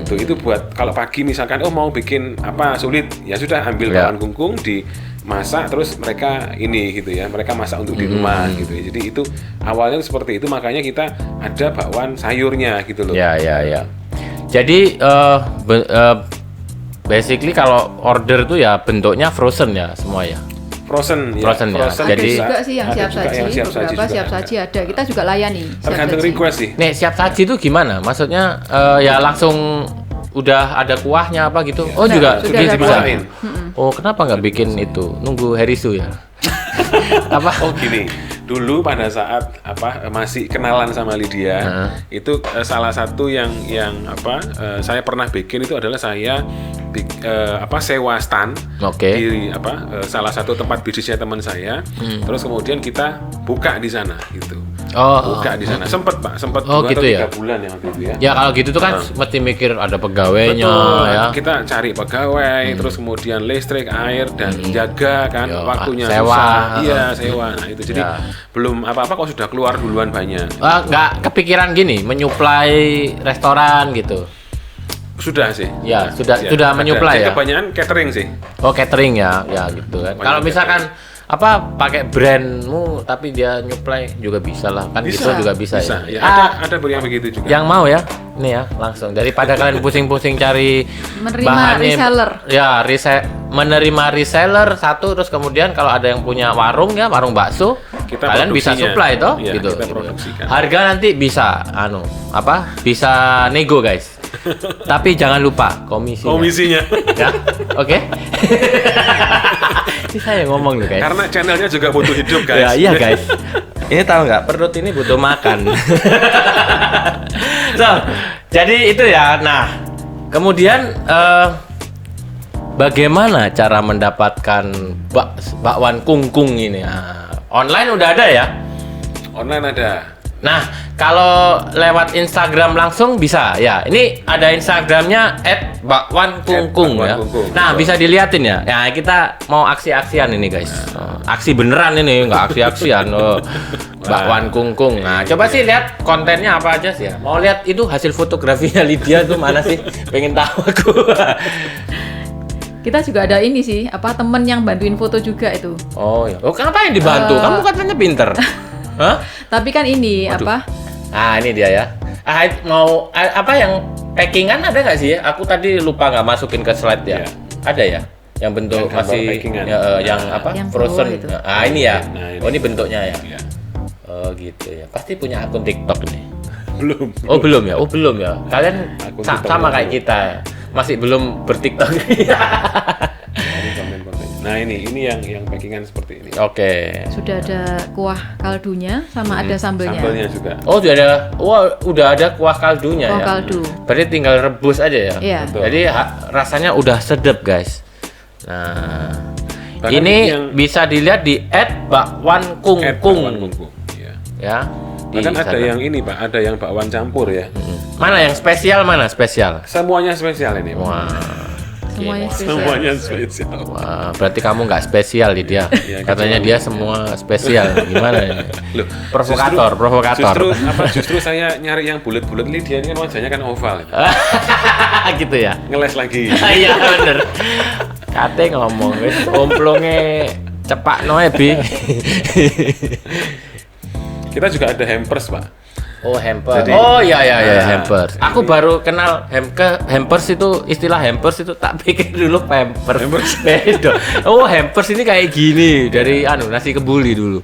Itu buat kalau pagi misalkan mau bikin sulit ya sudah ambil bakwan kungkung dimasak terus mereka mereka masak untuk di rumah gitu ya. Jadi itu awalnya seperti itu, makanya kita ada bakwan sayurnya gitu loh. Ya. Jadi basically kalau order itu ya bentuknya frozen ya semua ya. Frozen ya. Jadi juga sih yang siap saji, beberapa siap saji ada. Kita juga layani. Tergantung request sih. Nih siap saji itu gimana? Maksudnya ya langsung udah ada kuahnya apa gitu? Oh juga bisa. Oh kenapa nggak bikin itu? Nunggu Herisu ya? Apa? Oh gini. Dulu pada saat masih kenalan sama Lydia, itu salah satu yang saya pernah bikin itu adalah saya sewa stand di salah satu tempat bisnisnya teman saya, terus kemudian kita buka di sana gitu. buka di sana. Sempet Pak, sempet Oh, 2 gitu atau 3 ya? bulan ya waktu itu ya. Ya kalau gitu tuh kan mesti mikir ada pegawainya Betul, ya. kita cari pegawai, terus kemudian listrik, air, dan jaga kan Yo, waktunya sewa. susah. Iya, sewa. Nah itu jadi Ya. belum apa-apa kok sudah keluar duluan banyak. Nggak kepikiran gini, menyuplai restoran gitu. Sudah sih. Ya, sudah ada. menyuplai Jadi ya. kebanyakan catering sih. Oh, catering ya, ya gitu kan. Banyak Kalau misalkan pakai brandmu tapi dia nyuplai juga bisa lah kan, gitu juga bisa, ya. Ya, ada yang begitu juga. Yang mau ya, ini ya langsung daripada kalian pusing-pusing cari Menerima bahannya, reseller. ya menerima reseller satu, terus kemudian kalau ada yang punya warung ya, warung bakso, Kita kalian bisa produksinya. supply toh, Iya, gitu. kita produksikan. Harga nanti bisa bisa nego guys. Tapi jangan lupa komisinya. Ya, oke. Ini saya ngomong loh guys. Karena channelnya juga butuh hidup guys. Ya, iya guys. Ini tahu nggak, perut ini butuh makan. So, jadi itu ya. Nah, kemudian bagaimana cara mendapatkan bakwan kungkung ini? Online udah ada ya? Online ada. Nah, kalau lewat Instagram langsung bisa ya. Ini ada Instagramnya @bakwankungkung ya. @bakwankungkung, Nah, betul. bisa diliatin ya. Ya, kita mau aksi-aksian ini guys. Aksi beneran ini, nggak aksi-aksian. Bakwan kungkung. Nah, coba sih lihat kontennya apa aja sih ya. Mau lihat itu hasil fotografinya Lydia tuh mana sih? Pengen tahu aku. Kita juga ada ini sih, temen yang bantuin foto juga itu. Oh ya. Oh, kenapa yang dibantu? Kamu katanya pinter. Hah? Tapi kan ini Ah, ini dia ya. Mau apa yang packingan ada nggak sih? Aku tadi lupa nggak masukin ke slide ya. Iya. Ada ya? Yang bentuk Yang gambar masih packingan. yang apa? Yang Frozen. bawah itu. Ah, ini ya. Nah, ini. Oh, ini bentuknya ya. Iya. Oh, gitu ya. Pasti punya akun TikTok ini. Belum. Oh, belum ya? Oh, belum ya. Kalian Akun TikTok sama belum. kayak kita. Masih belum bertiktok. Ini konten-konten. Nah ini yang packingan seperti ini. Oke. sudah ada kuah kaldunya sama ada sambelnya. Sambelnya juga. Oh, udah ada kuah kaldunya Kuah ya. kaldu. Berarti tinggal rebus aja ya. Iya. Betul. Jadi rasanya udah sedep, guys. Nah, Bahkan ini yang- bisa dilihat di @bakwankungkung. @bakwankungkung. Iya. Ya. di Bahkan ada sana. yang ini Pak, ada yang bakwan campur ya. Mana yang spesial, mana spesial? Semuanya spesial ini Pak. Wah. Semuanya spesial. Semuanya spesial. Wah, berarti kamu nggak spesial dia. Iya, Katanya kecuali- dia semua spesial. Gimana ini? Loh, Provokator, provokator. Justru saya nyari yang bulat-bulat, Lydia ini kan wajahnya kan oval. Gitu ya. Ngeles lagi. Iya bener. Kate ngomong wis omplonge cepak noe bi. Kita juga ada hampers Pak. Oh, hampers. Jadi- Oh iya Nah, hampers. Aku baru kenal hampers itu, istilah hampers itu tak pikir dulu pampers. Hampers. Beda. Oh, hampers ini kayak gini dari nasi kebuli dulu.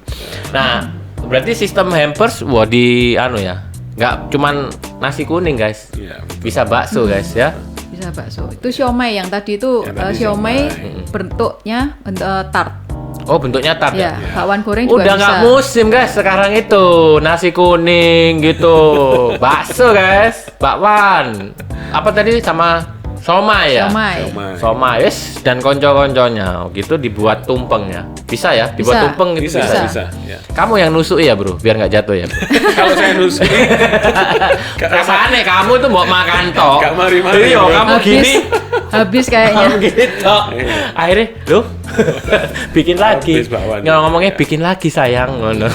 Nah, berarti sistem hampers ya. Nggak cuman nasi kuning, guys. Iya. Bisa bakso, guys ya. Bisa bakso. Itu siomay yang tadi itu Yang tadi siomay siomay. bentuknya tart. Oh, bentuknya tart Ya, ya. bakwan goreng juga Udah bisa. nggak musim guys sekarang itu nasi kuning gitu, bakso guys, bakwan, apa tadi sama somai ya? Siomay. Somai yes, dan konco-konconya gitu dibuat tumpengnya. Bisa ya? Dibuat Bisa. tumpeng gitu Bisa, bisa. bisa. Ya. Kamu yang nusuk ya bro, biar nggak jatuh ya bro. Kalau saya nusuk, Rasanya kamu tuh mau makan tok. Nggak mari-mari, Iya, bro. kamu gini. Habis kayaknya. Kamu gini tok. Akhirnya, loh, bikin lagi. Habis bakwan. Ngomongnya Ya. bikin lagi sayang. Ngono.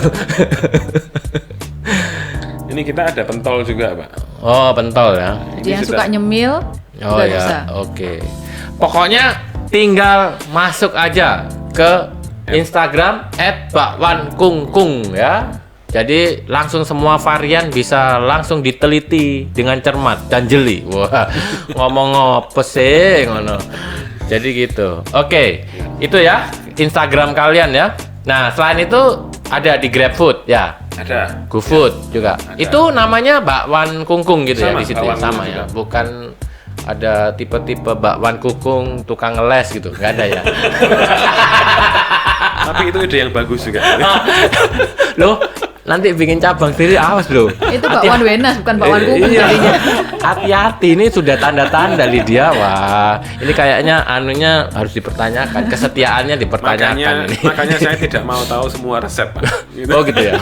ini kita ada pentol juga Pak. Oh, pentol ya. Jadi Ini yang sudah- suka nyemil Oh juga ya, bisa. oke. Pokoknya tinggal masuk aja ke Instagram @bakwankungkung ya. Jadi langsung semua varian bisa langsung diteliti dengan cermat dan jeli. Wah, ngomong apa sih ngono. Jadi gitu. Oke, itu ya Instagram kalian ya. Nah, selain itu ada di GrabFood ya. Ada. GoFood juga. Itu namanya bakwan kungkung gitu ya Sama, di situ ya, bakwan sama kungkung ya. juga. Bukan ada tipe-tipe bakwan kungkung tukang ngeles gitu. Enggak ada ya. Tapi itu ide yang bagus juga. Loh, nanti bikin cabang sendiri, awas loh. Itu bakwan Wenas bukan bakwan Kungkung Iya. jadinya. Hati-hati, ini sudah tanda-tanda Lydia. Wah, ini kayaknya anunya harus dipertanyakan, kesetiaannya dipertanyakan ini. Makanya saya tidak mau tahu semua resep, Pak. Gitu. Oh gitu ya.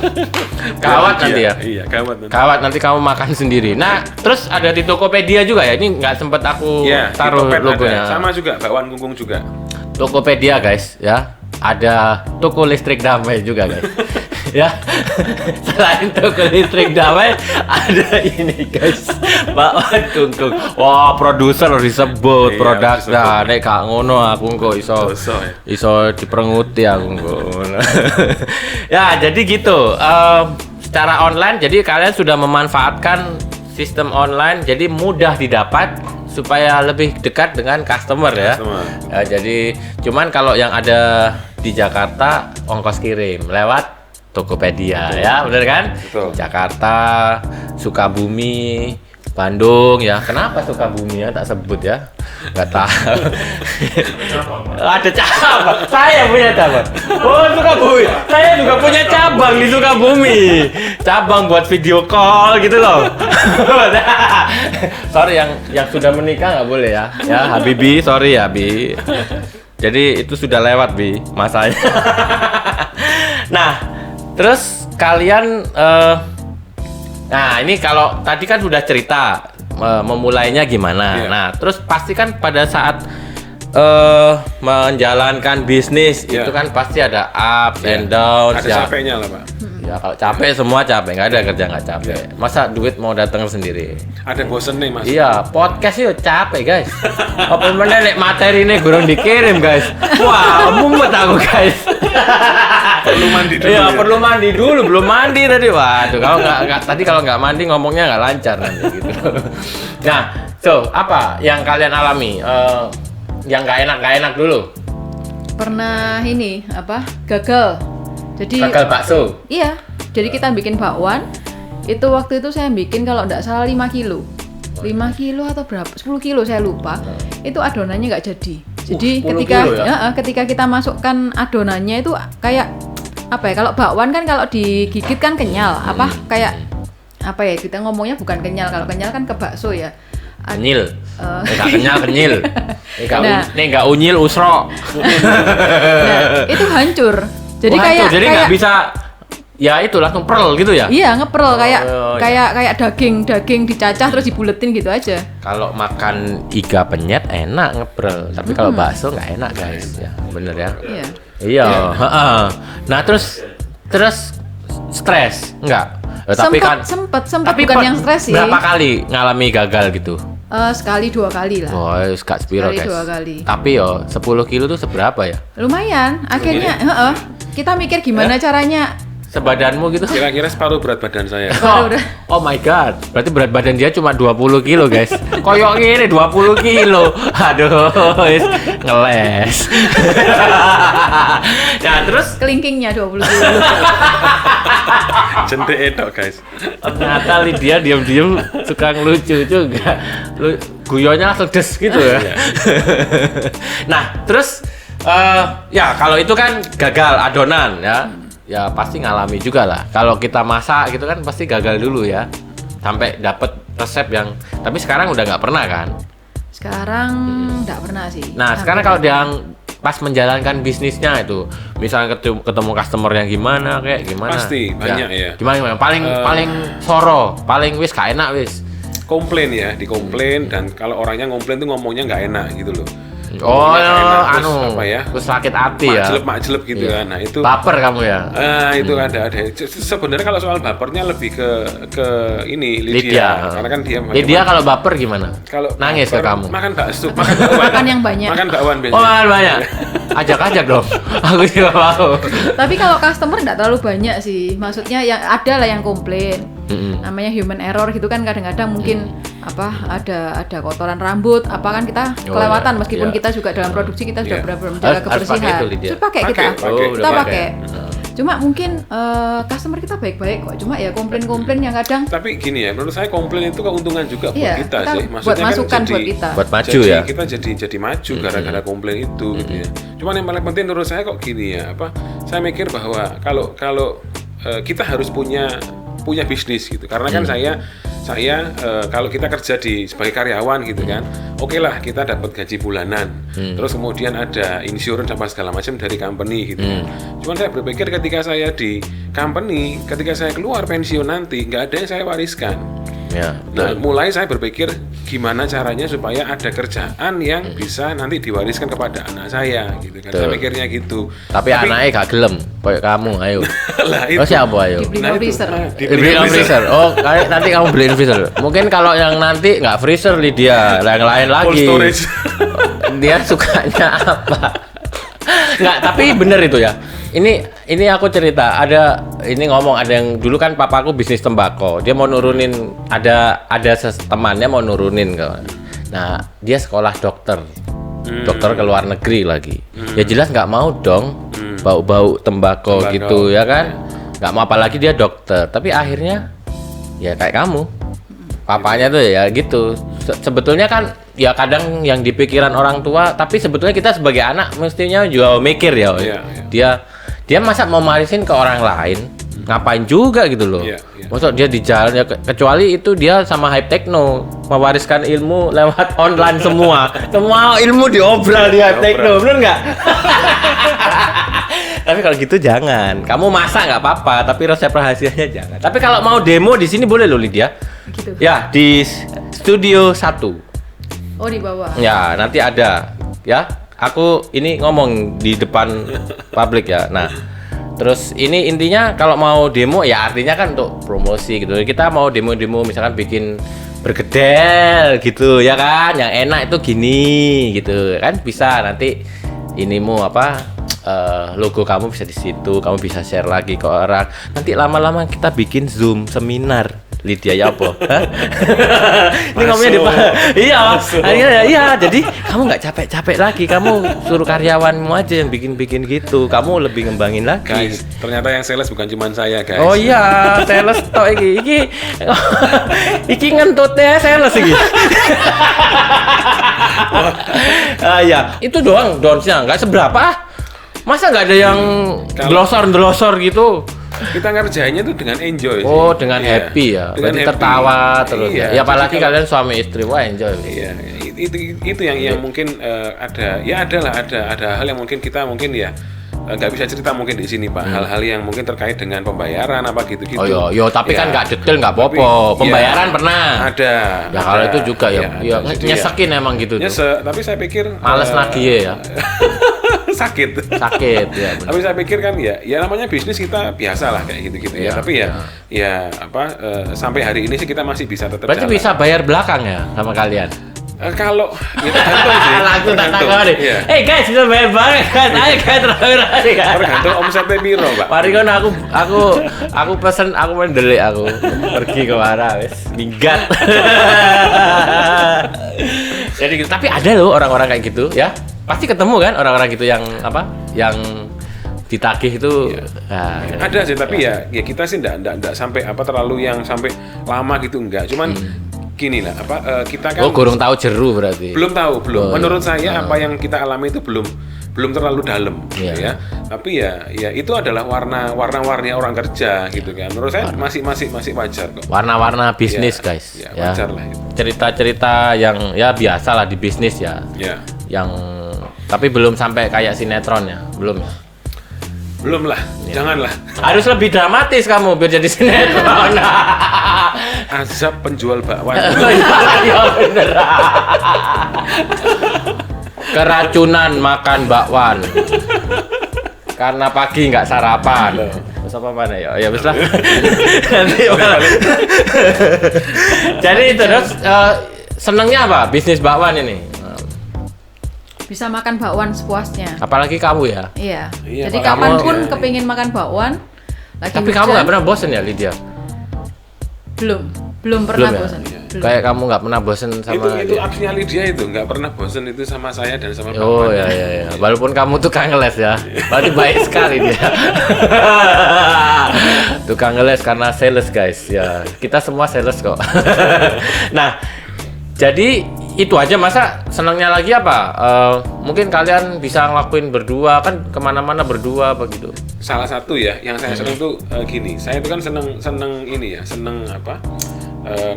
Gawat nanti ya. Iya, gawat nanti. Gawat nanti kamu makan sendiri. Nah, terus ada di Tokopedia juga ya. Ini nggak sempet aku Iya, di taruh Topet logonya. ada. Sama juga bakwan Kungkung juga. Tokopedia guys ya. Ada toko listrik damai juga guys. Ya. Selain toko listrik damai ada ini guys. Bakwan Kungkung. Wah, produser harus disebut Iya, produknya. harus Nek gak ngono aku kok iso Dosa, ya. iso diperenguti aku kok. Ya, jadi gitu. Secara online jadi kalian sudah memanfaatkan sistem online jadi mudah didapat supaya lebih dekat dengan customer ya. Ya, jadi cuman kalau yang ada di Jakarta ongkos kirim lewat Tokopedia ya, bener kan? Betul. Jakarta, Sukabumi, Bandung ya. Kenapa Sukabumi ya tak sebut ya? Nggak tahu. Ada cabang. Saya punya cabang. Oh, Sukabumi. Saya juga punya cabang di Sukabumi. Cabang buat video call gitu loh. Sorry yang sudah menikah nggak boleh ya. Ya, Habibi, sorry ya, Bi. Jadi itu sudah lewat, Bi, masanya. Nah, terus kalian nah, ini kalau tadi kan sudah cerita memulainya gimana. Iya. Nah, terus pasti kan pada saat menjalankan bisnis Iya. itu kan pasti ada ups Iya. and downs Ada ya. capeknya lah, Pak. Ya kalau capek semua capek, nggak ada kerja nggak capek. Masa duit mau datang sendiri? Ada bosen nih, Mas. Iya, podcast itu capek guys. Apa mana nek materi ini kurang dikirim guys. Wah, mumet aku guys. Perlu mandi dulu. Iya, ya. perlu mandi dulu, belum mandi tadi. Waduh, kalau nggak mandi ngomongnya nggak lancar nanti gitu. Nah, so apa yang kalian alami? Yang nggak enak dulu. Pernah ini apa? Gagal. Jadi Gagal bakso. iya. Jadi kita bikin bakwan. Itu waktu itu saya bikin kalau nggak salah 5 kilo. 5 kilo atau berapa? 10 kilo saya lupa. Itu adonannya nggak jadi. Jadi 10 ketika kilo ya? ketika kita masukkan adonannya itu kayak apa ya? Kalau bakwan kan kalau digigit kan kenyal. Apa kayak apa ya? Kita ngomongnya bukan kenyal. Kalau kenyal kan ke bakso ya. Kenyil. Nggak kenyal. Nah. Nggak unyil usro. Nah, itu hancur. Jadi Wah, kayak jadi nggak bisa. Ya itu langsung perl gitu ya. Iya, ngeprel kayak iya. kayak daging dicacah terus dibuletin gitu aja. Kalau makan iga penyet enak ngebrel, tapi kalau bakso nggak enak guys. Ya bener ya. Iya. Iya. heeh. Nah terus stres nggak? Tapi kan sempet tapi bukan yang stres sih. Berapa kali ngalami gagal gitu? Sekali 2 kali lah. Oh, gak sepiro Sekali guys. 2 kali. Tapi yo 10 kilo tuh seberapa ya? Lumayan. Akhirnya kita mikir gimana caranya. Sebadanmu gitu? Kira-kira separuh berat badan saya. Oh my god, berarti berat badan dia cuma 20 kilo guys. Koyok gini 20 kilo. Aduh, ngeles. Nah terus Kelingkingnya 20 kilo. Jentik edok, guys. ternyata Lydia diam-diam suka ngelucu juga. Guyonnya langsung des gitu ya. Nah terus ya kalau itu kan gagal adonan ya. Ya pasti ngalami juga lah. Kalau kita masak gitu kan pasti gagal dulu ya. Sampai dapet resep yang. Tapi sekarang udah nggak pernah kan? Sekarang nggak pernah sih. Nah sekarang kalau dia pas menjalankan bisnisnya itu, misalnya ketemu customer yang gimana kayak gimana? Pasti banyak ya. Gimana? Paling soro, paling wis gak enak wis. Komplain ya, dikomplain dan kalau orangnya ngomplain tuh ngomongnya nggak enak gitu loh. Oh, Ngomongnya nggak enak, terus apa ya? terus sakit hati ya. Makjelep gitu Iya. kan. Nah itu Baper kamu ya. itu ada. Sebenarnya kalau soal bapernya lebih ke ini Lydia. Karena kan dia Lydia kalau baper gimana? kalau nangis ke baper, kamu. makan bakso, makan bakwan. Makan yang banyak. Makan bakwan Oh, biasanya. makan banyak. Ajak dong. Aku juga mau. Tapi kalau customer nggak terlalu banyak sih. Maksudnya yang ada lah yang komplain. Namanya human error gitu kan kadang-kadang mungkin apa ada kotoran rambut apa kan kita kelewatan iya. meskipun Iya. kita juga dalam produksi kita sudah Iya. benar-benar menjaga Harus pakai kebersihan. itu, Lydia. Terus pakai kita. Pakai. Oh, Kita udah pakai. Cuma mungkin customer kita baik-baik kok. Cuma ya komplain-komplain yang kadang Tapi gini ya, menurut saya komplain itu keuntungan juga buat iya, kita sih. buat masukan buat kita. Buat maju jadi, ya. Kita jadi maju gara-gara komplain itu gitu ya. Cuman yang paling penting menurut saya kok gini ya, apa? Saya mikir bahwa kalau kita harus punya bisnis gitu. Karena kan saya kalau kita kerja sebagai karyawan gitu kan, oke lah kita dapat gaji bulanan, terus kemudian ada insurance apa segala macam dari company gitu. Cuman saya berpikir ketika saya di company, ketika saya keluar pensiun nanti nggak ada yang saya wariskan. Ya, Nah, mulai saya berpikir gimana caranya supaya ada kerjaan yang bisa nanti diwariskan kepada anak saya gitu kan. Saya mikirnya gitu. Tapi anaknya gak gelem kayak kamu, ayo. Lah Oh siapa ayo? Dibeliin freezer. Beliin freezer. Oh, kayak nanti kamu beliin freezer. Mungkin kalau yang nanti nggak freezer Lydia, yang lain Cold lagi. storage. Dia sukanya apa? Nggak, tapi bener itu ya. Ini aku cerita, ada yang dulu kan papaku bisnis tembakau. Dia mau nurunin, ada temannya mau nurunin kawan. Nah, dia sekolah dokter. Dokter ke luar negeri lagi. Ya jelas nggak mau dong bau-bau tembakau gitu ya kan. Nggak mau, apalagi dia dokter. Tapi akhirnya ya kayak kamu. Papanya tuh ya gitu. Sebetulnya kan ya kadang yang di pikiran orang tua, tapi sebetulnya kita sebagai anak mestinya juga mikir ya. Dia masa mau marisin ke orang lain, ngapain juga gitu loh. Maksud dia di jalan ya, kecuali itu dia sama Hype Techno mewariskan ilmu lewat online semua ilmu diobrol di Hype Techno, bener nggak? Tapi kalau gitu jangan. Kamu masak nggak apa-apa, tapi resep rahasianya jangan. Tapi kalau mau demo di sini boleh loh Lydia. Gitu. Ya di studio 1. Oh, di bawah. Ya nanti ada ya. Aku ini ngomong di depan publik ya. Nah, terus ini intinya kalau mau demo ya artinya kan untuk promosi gitu. Kita mau demo-demo misalkan bikin bergedel gitu ya kan. Yang enak itu gini gitu kan, bisa nanti inimu logo kamu bisa di situ, kamu bisa share lagi ke orang. Nanti lama-lama kita bikin Zoom seminar. Lydia ya apa? Ini ngomongnya di iya, jadi kamu nggak capek-capek lagi, kamu suruh karyawanmu aja yang bikin gitu, kamu lebih ngembangin lagi. Guys, ternyata yang sales bukan cuma saya guys. Oh iya, sales tok iki ngentutnya sales iki. Ya, itu doang downs-nya, nggak seberapa. Masa nggak ada yang glosor gitu? Kita ngerjainnya tuh dengan enjoy sih. Oh, dengan happy ya. Dengan berarti happy. tertawa terus Iya, ya. Apalagi jadi kalian suami istri, wah enjoy. Iya, itu yang mungkin ada hal yang mungkin kita ya nggak bisa cerita mungkin di sini Pak. Hal-hal yang mungkin terkait dengan pembayaran apa gitu-gitu. Oh iya, tapi ya, kan nggak detail nggak apa-apa. Pembayaran pernah. Ada. Ya kalau itu juga ya jadi nyesekin emang gitu tuh. Tapi saya pikir Males nagih ya. sakit ya. Tapi saya pikir kan ya namanya bisnis kita biasa lah kayak gitu-gitu ya. Tapi sampai hari ini sih kita masih bisa tetap berarti jalan. bisa bayar belakang ya sama kalian. Kalau ya tergantung sih. Langsung tak tergantung. takoni. Iya. Guys, bisa bayar banget kan? Ayo guys, terakhir. Tergantung omsetnya piro, Pak. Mari kan aku pesen, aku mendelik aku pergi ke mana wes minggat. Jadi gitu. Tapi ada loh orang-orang kayak gitu ya. Pasti ketemu kan orang-orang gitu yang yang ditagih itu. Ya. Ada sih, tapi ya kita sih enggak sampai terlalu yang sampai lama gitu enggak. Cuman gini lah, kita kan kurang tahu jeru berarti. Belum tahu. Menurut saya apa yang kita alami itu belum terlalu dalam ya. Tapi ya itu adalah warna-warni orang kerja gitu kan. Menurut saya masih wajar kok. Warna-warna bisnis guys. Ya, wajar lah itu. Cerita-cerita yang ya biasa lah di bisnis ya. Ya. Yang tapi belum sampai kayak sinetron ya, belum ya. Belum lah, janganlah. Harus lebih dramatis kamu biar jadi sinetron. Azab penjual bakwan. Iya bener. Keracunan makan bakwan. Karena pagi nggak sarapan. Terus apa mana ya? Ya wis lah. Jadi terus senengnya apa? Bisnis bakwan ini. Bisa makan bakwan sepuasnya. Apalagi kamu ya. Iya. Pak. Jadi kapanpun kepingin makan bakwan. Tapi kamu nggak pernah bosen ya Lydia? Belum pernah ya? bosen. Belum. Kayak kamu nggak pernah bosen sama itu aslinya Lydia itu nggak pernah bosen itu sama saya dan sama Pak. Oh ya. Walaupun kamu tukang ngeles ya. Berarti baik sekali dia. Tukang ngeles karena sales guys ya. Kita semua sales kok. Nah, jadi itu aja, masa senangnya lagi apa? Mungkin kalian bisa ngelakuin berdua, kan kemana-mana berdua begitu. Salah satu ya yang saya senang tuh gini, saya itu kan seneng ini ya, seneng apa,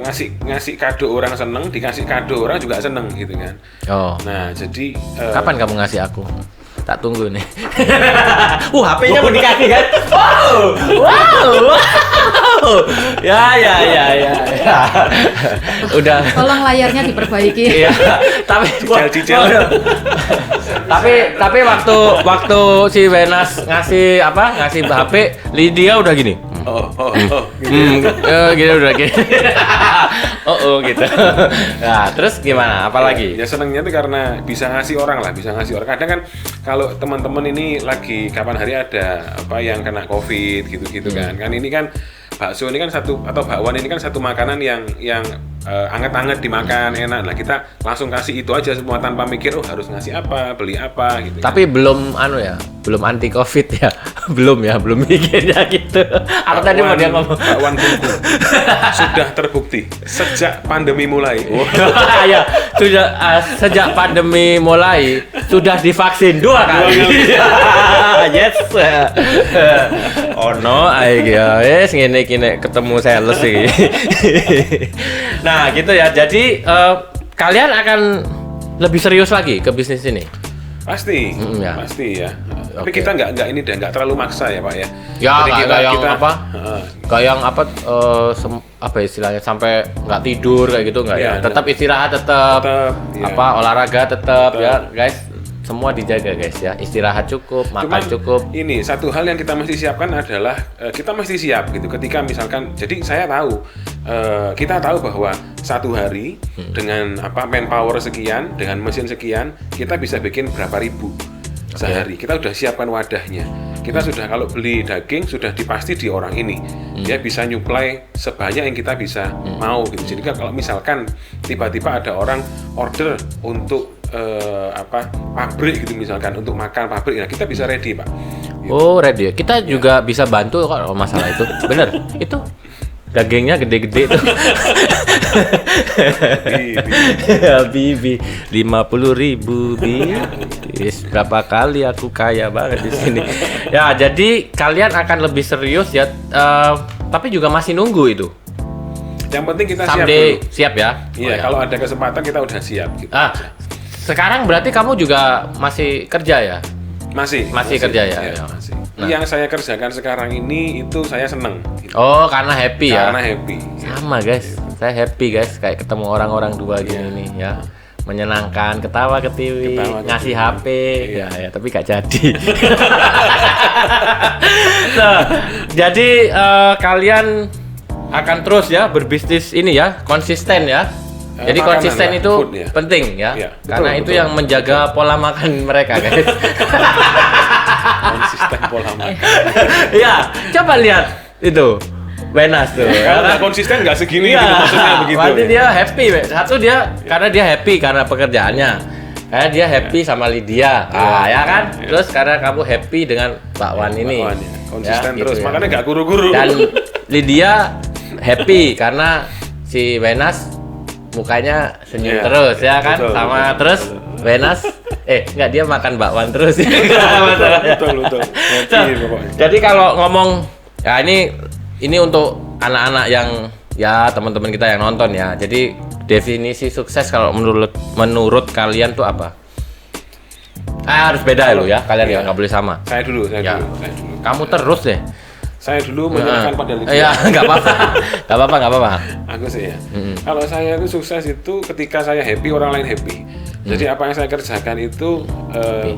ngasih kado orang seneng, dikasih kado orang juga seneng gitu kan. Oh. Nah jadi Kapan kamu ngasih aku? Tak tunggu nih. HP-nya mau dikasih kan? Wow. Ya. Udah. Tolong layarnya diperbaiki. Iya. cicil. Tapi waktu si Wenas ngasih HP, Lydia udah gini. Gitu udah gini. Gitu. Nah, terus gimana? Apalagi? Ya senengnya tuh karena bisa ngasih orang. Kadang kan kalau teman-teman ini lagi kapan hari ada apa yang kena COVID gitu kan. Kan ini kan bakso ini kan atau bakwan ini kan satu makanan yang anget-anget dimakan enak. Nah kita langsung kasih itu aja semua tanpa mikir harus ngasih apa, beli apa gitu. Tapi kan? belum anti COVID ya, belum mikirnya gitu. Apa tadi mau dia ngomong? Bakwan Bungku sudah terbukti sejak pandemi mulai. Ya, sejak pandemi mulai sudah divaksin 2 kali. Yes. Oh no, guys, ngene ketemu sales sih. Nah, gitu ya. Jadi kalian akan lebih serius lagi ke bisnis ini? Pasti ya. Tapi kita nggak terlalu maksa ya Pak ya. Ya, jadi apa istilahnya sampai nggak tidur kayak gitu nggak ya? Tetap istirahat, tetap ya. Olahraga tetap ya guys. Semua dijaga guys ya, istirahat cukup, makan cukup. Ini satu hal yang kita mesti siapkan adalah kita mesti siap gitu. Ketika misalkan, jadi saya tahu kita tahu bahwa satu hari dengan manpower sekian, dengan mesin sekian, kita bisa bikin berapa ribu sehari. Kita sudah siapkan wadahnya. Kita sudah kalau beli daging sudah dipasti di orang ini. Dia bisa nyuplai sebanyak yang kita bisa mau gitu. Jadi kalau misalkan tiba-tiba ada orang order untuk pabrik gitu misalkan untuk makan pabrik, nah kita bisa ready Pak. Gitu. Oh ready, kita juga bisa bantu kalau masalah itu, bener itu dagingnya gede-gede tuh. Bibi 50.000 berapa kali aku kaya banget di sini. Ya jadi kalian akan lebih serius ya, tapi juga masih nunggu itu. Yang penting kita siap ya. Iya, kalau ada kesempatan kita udah siap gitu. Sekarang berarti kamu juga masih kerja ya? Masih kerja ya? Ya masih. Nah. Yang saya kerjakan sekarang ini itu saya seneng gitu. Oh karena happy ya? Karena happy. Sama guys, saya happy guys, kayak ketemu orang-orang dua gini nih ya, menyenangkan, ketawa ketiwi, ngasih HP ya tapi gak jadi. Jadi kalian akan terus ya berbisnis ini ya, konsisten ya. Jadi konsisten itu penting ya, karena itu yang menjaga pola makan mereka guys. Konsisten pola makan. Ya, coba lihat itu Wenas tuh. Kalau konsisten nggak segini gitu, maksudnya begitu. Berarti dia happy, karena dia happy karena pekerjaannya. Karena dia happy sama Lydia, ya kan? Terus karena kamu happy dengan bakwan ini, konsisten terus, makanya nggak guru-guru. Dan Lydia happy karena si Wenas mukanya senyum terus ya kan, sama terus Wenas enggak, dia makan bakwan terus. Betul. Jadi kalau ngomong ya ini untuk anak-anak yang ya teman-teman kita yang nonton ya. Jadi definisi sukses kalau menurut kalian tuh apa? Harus beda lo ya, kalian nggak boleh sama. Saya dulu. Kamu terus deh. Saya dulu menyerahkan pada Lydia. Iya, nggak apa-apa. Aku sih ya. Kalau saya itu sukses itu ketika saya happy, orang lain happy. Jadi apa yang saya kerjakan itu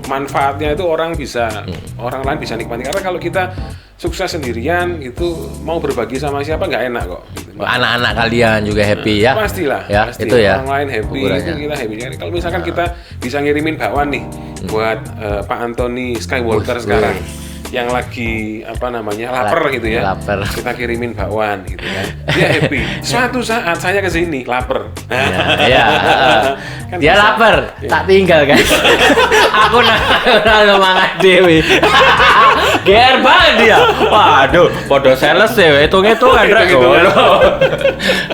manfaatnya itu orang lain bisa nikmati. Karena kalau kita sukses sendirian itu mau berbagi sama siapa nggak enak kok. Anak-anak kalian juga happy ya? Pastilah. Ya, pasti. itu ya. Orang lain happy, itu kita happy. Kalau misalkan kita bisa ngirimin bakwan nih buat Pak Anthony Skywalker sekarang. Yang lagi lapar gitu ya, kita kirimin bakwan gitu kan, dia happy. Suatu saat saya kesini lapar, kan dia lapar, tak tinggal guys. Aku nang mangan dewi. GR banget dia. Waduh, podo sales ya, hitung-hitungan rek.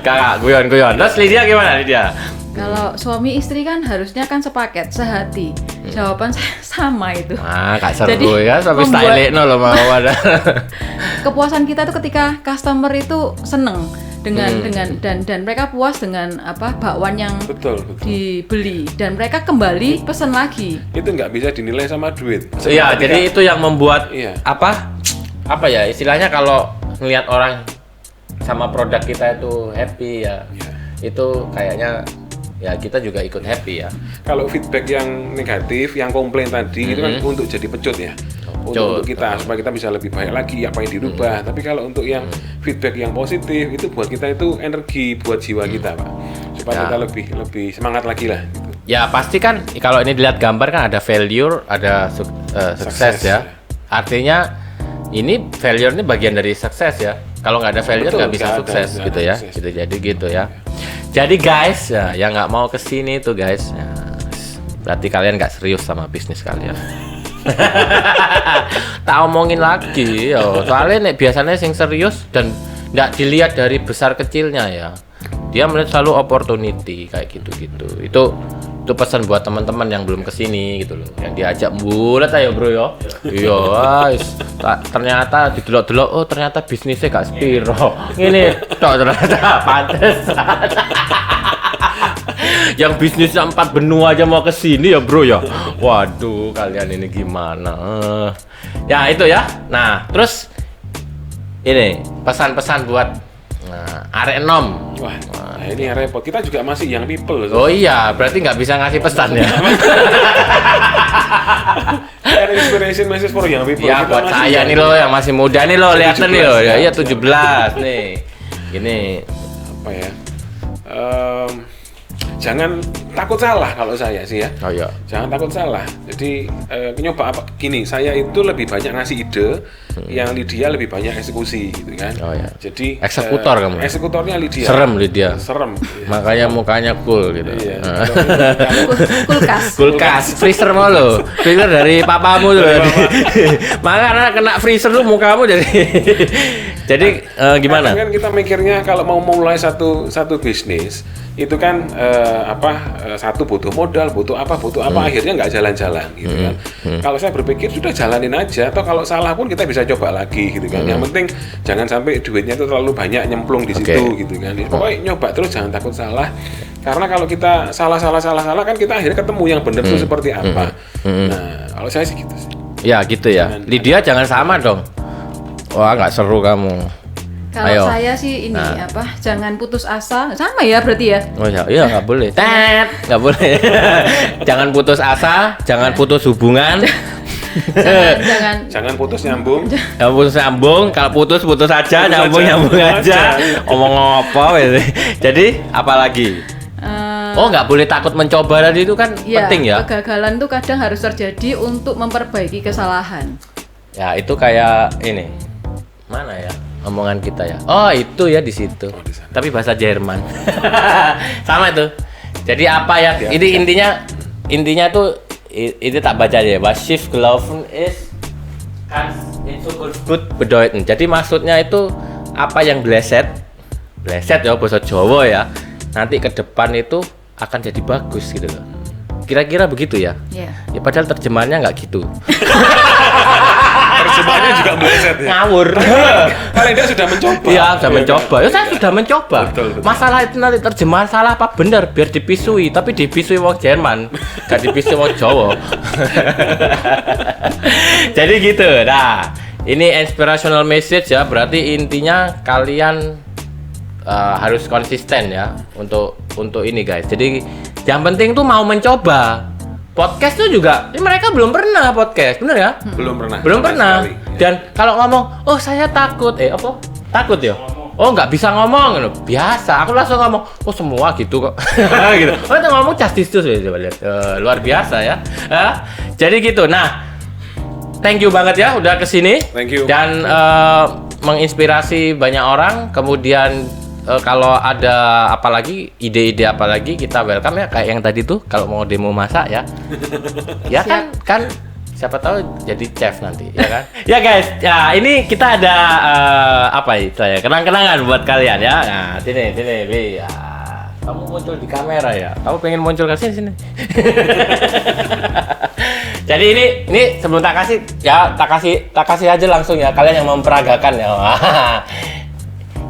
Kakak guyon. Terus Lydia gimana Lydia? Kalau suami istri kan harusnya kan sepaket, sehati. Jawaban saya sama itu. Kak seru Jadi, ya, sampai membuat- style lo mau ada. Kepuasan kita tuh ketika customer itu seneng dengan dan mereka puas dengan bakwan yang Betul. dibeli dan mereka kembali pesan lagi. Itu nggak bisa dinilai sama duit. Iya, jadi itu yang membuat Iya. apa ya istilahnya kalau ngelihat orang sama produk kita itu happy ya, Iya. itu kayaknya ya kita juga ikut happy ya. Kalau feedback yang negatif, yang komplain tadi itu kan untuk jadi pecut ya. Untuk kita supaya kita bisa lebih baik lagi apa yang dirubah. Tapi kalau untuk yang feedback yang positif itu buat kita itu energi buat jiwa kita, Pak. Supaya kita lebih semangat lagi lah gitu. Ya pasti kan kalau ini dilihat gambar kan ada failure, ada sukses ya. Artinya ini failure ini bagian dari sukses ya. Kalau nggak ada failure Betul, nggak bisa nggak ada, sukses nggak gitu ada ya. sukses. Gitu, jadi gitu ya. Jadi guys, ya, yang nggak mau kesini tuh guys, ya, berarti kalian nggak serius sama bisnis kalian. Tak omongin lagi, yo. Soalnya biasanya sing serius dan nggak dilihat dari besar kecilnya ya. Dia melihat selalu opportunity kayak gitu-gitu. Itu pesan buat teman-teman yang belum kesini gitu loh, yang diajak bulat ayo bro yo. Iya, guys. Ternyata didelok-delok, oh ternyata bisnisnya gak sepiro. Ini tok ternyata pantes. Yang bisnisnya 4 benua aja mau kesini ya bro ya. Waduh, kalian ini gimana? Ya itu ya. Nah, terus ini pesan-pesan buat arek enom. Wah, ini yang repot. Kita juga masih young people loh. Oh iya, berarti nggak bisa ngasih pesan ya? Share inspiration message for young people. Ya Kita buat masih saya young nih lo yang masih muda nih lo, lihatin nih lo. Ya iya 17 17 nih. Gini. apa ya? Jangan takut salah kalau saya sih ya. Oh iya. Jangan takut salah. Jadi nyoba apa? Gini, saya itu lebih banyak ngasih ide, yang Lydia lebih banyak eksekusi, gitu kan? Oh iya. Jadi Eksekutor kamu? Eksekutornya Lydia. Serem Lydia. Serem. Makanya mukanya cool gitu. Iya. Kulkas. Kulkas, freezer mau lo. Freezer dari papamu tuh. Makanya kena freezer tuh mukamu jadi. Jadi gimana? Kan kita mikirnya kalau mau mulai satu bisnis itu kan satu butuh modal, butuh apa, akhirnya nggak jalan-jalan gitu kan. Kalau saya berpikir sudah jalanin aja, atau kalau salah pun kita bisa coba lagi gitu kan. Yang penting jangan sampai duitnya itu terlalu banyak nyemplung di situ gitu kan. Pokoknya nyoba terus, jangan takut salah. Karena kalau kita salah kan kita akhirnya ketemu yang benar itu seperti apa. Nah, kalau saya sih gitu sih. Ya gitu ya. Lydia jangan sama dong. Wah nggak seru kamu. Kalau Ayo. saya sih ini jangan putus asa. Sama ya berarti ya. Oh ya, iya nggak boleh. Nggak boleh. Jangan putus asa, jangan putus hubungan. Jangan putus nyambung. Jangan putus nyambung. Kalau putus aja, nyambung aja. Omong apa gitu. Jadi apalagi? Oh nggak boleh takut mencoba tadi itu kan penting ya. Kegagalan tuh kadang harus terjadi untuk memperbaiki kesalahan. Ya itu kayak ini. Mana ya? Omongan kita ya. Oh itu ya di situ. Oh, di sana. Tapi bahasa Jerman. Sama itu. Jadi apa ya? Ini intinya tuh itu tak baca ya. Was schief gelaufen ist kann in Zukunft gut bedeuten. Jadi maksudnya itu apa yang bleset ya bahasa Jawa ya. Nanti ke depan itu akan jadi bagus gitu loh. Kira-kira begitu ya? Iya. Ya padahal terjemahannya nggak gitu. Terjemahannya juga meleset ya. Ngawur. Paling dia sudah mencoba. Iya, sudah mencoba. Ya saya sudah mencoba. Betul. Masalah itu nanti terjemahan salah apa benar biar dipisui, tapi dipisui wong Jerman, gak dipisui wong Jawa. Jadi gitu. Nah, ini inspirational message ya, berarti intinya kalian harus konsisten ya untuk ini guys. Jadi yang penting tuh mau mencoba. Podcast tuh juga, mereka belum pernah podcast, bener ya? Belum pernah. Belum sama pernah. sekali. Dan kalau ngomong, oh saya takut, apa? Takut ya? Oh nggak bisa ngomong, gitu. Biasa. Aku langsung ngomong, oh semua gitu kok, gitu. Oh itu ngomong justice tuh, coba lihat, luar biasa ya. Jadi gitu. Nah, thank you banget ya udah kesini. Thank you. Dan menginspirasi banyak orang. Kemudian kalau ada apalagi ide-ide apalagi kita welcome ya, kayak yang tadi tuh kalau mau demo masak ya. Ya kan siapa tahu jadi chef nanti ya kan. Ya guys, ya ini kita ada apa itu ya, kenang-kenangan buat kalian ya. Nah, sini ya. Kamu muncul di kamera ya? Kamu pengen muncul ke sini? Jadi ini sebelum tak kasih aja langsung ya, kalian yang memperagakan ya.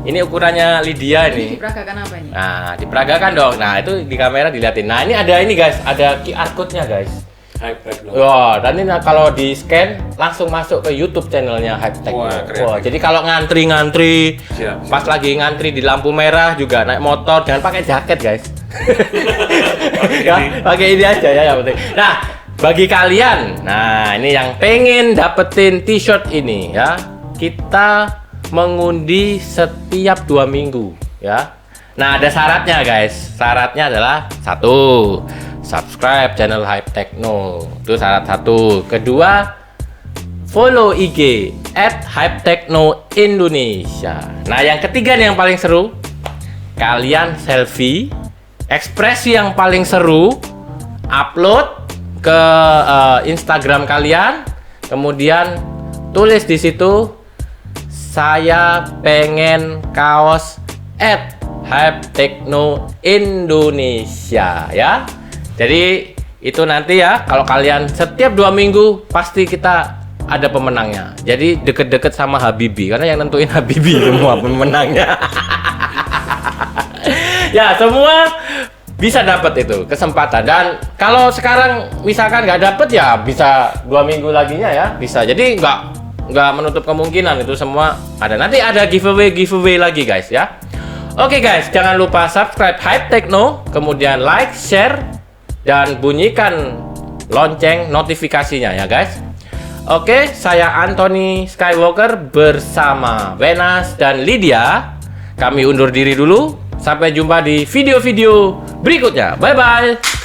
Ini ukurannya Lydia ini. Diperagakan apa ini? Nah, diperagakan dong. Nah, itu di kamera dilihatin. Nah, ini ada ini guys, ada QR code-nya guys. Hype Techno. Wah, dan ini kalau di scan langsung masuk ke YouTube channelnya Hype Techno. Wah, jadi kalau ngantri, Siap. pas lagi ngantri di lampu merah juga naik motor, jangan pakai jaket guys. Ya, pakai ini aja ya yang penting. Nah, bagi kalian, nah ini yang pengen dapetin t-shirt ini ya, kita mengundi setiap 2 minggu ya. Nah, ada syaratnya guys. Syaratnya adalah 1, subscribe channel Hype Techno. Itu syarat 1. Kedua, follow IG @hypetechnoindonesia. Nah, yang ketiga nih yang paling seru. Kalian selfie, ekspresi yang paling seru, upload ke Instagram kalian, kemudian tulis di situ, saya pengen kaos Hype Techno Indonesia ya. Jadi itu nanti ya, kalau kalian setiap 2 minggu pasti kita ada pemenangnya. Jadi deket-deket sama Habibie, karena yang nentuin Habibie semua pemenangnya. Ya, semua bisa dapat itu kesempatan. Dan kalau sekarang misalkan nggak dapet ya bisa 2 minggu laginya ya bisa. Jadi nggak menutup kemungkinan itu semua ada. Nanti ada giveaway lagi guys ya. Oke guys, jangan lupa subscribe Hype Techno, kemudian like, share, dan bunyikan lonceng notifikasinya ya guys. Oke, saya Anthony Skywalker bersama Wenas dan Lydia. Kami undur diri dulu. Sampai jumpa di video-video berikutnya. Bye-bye.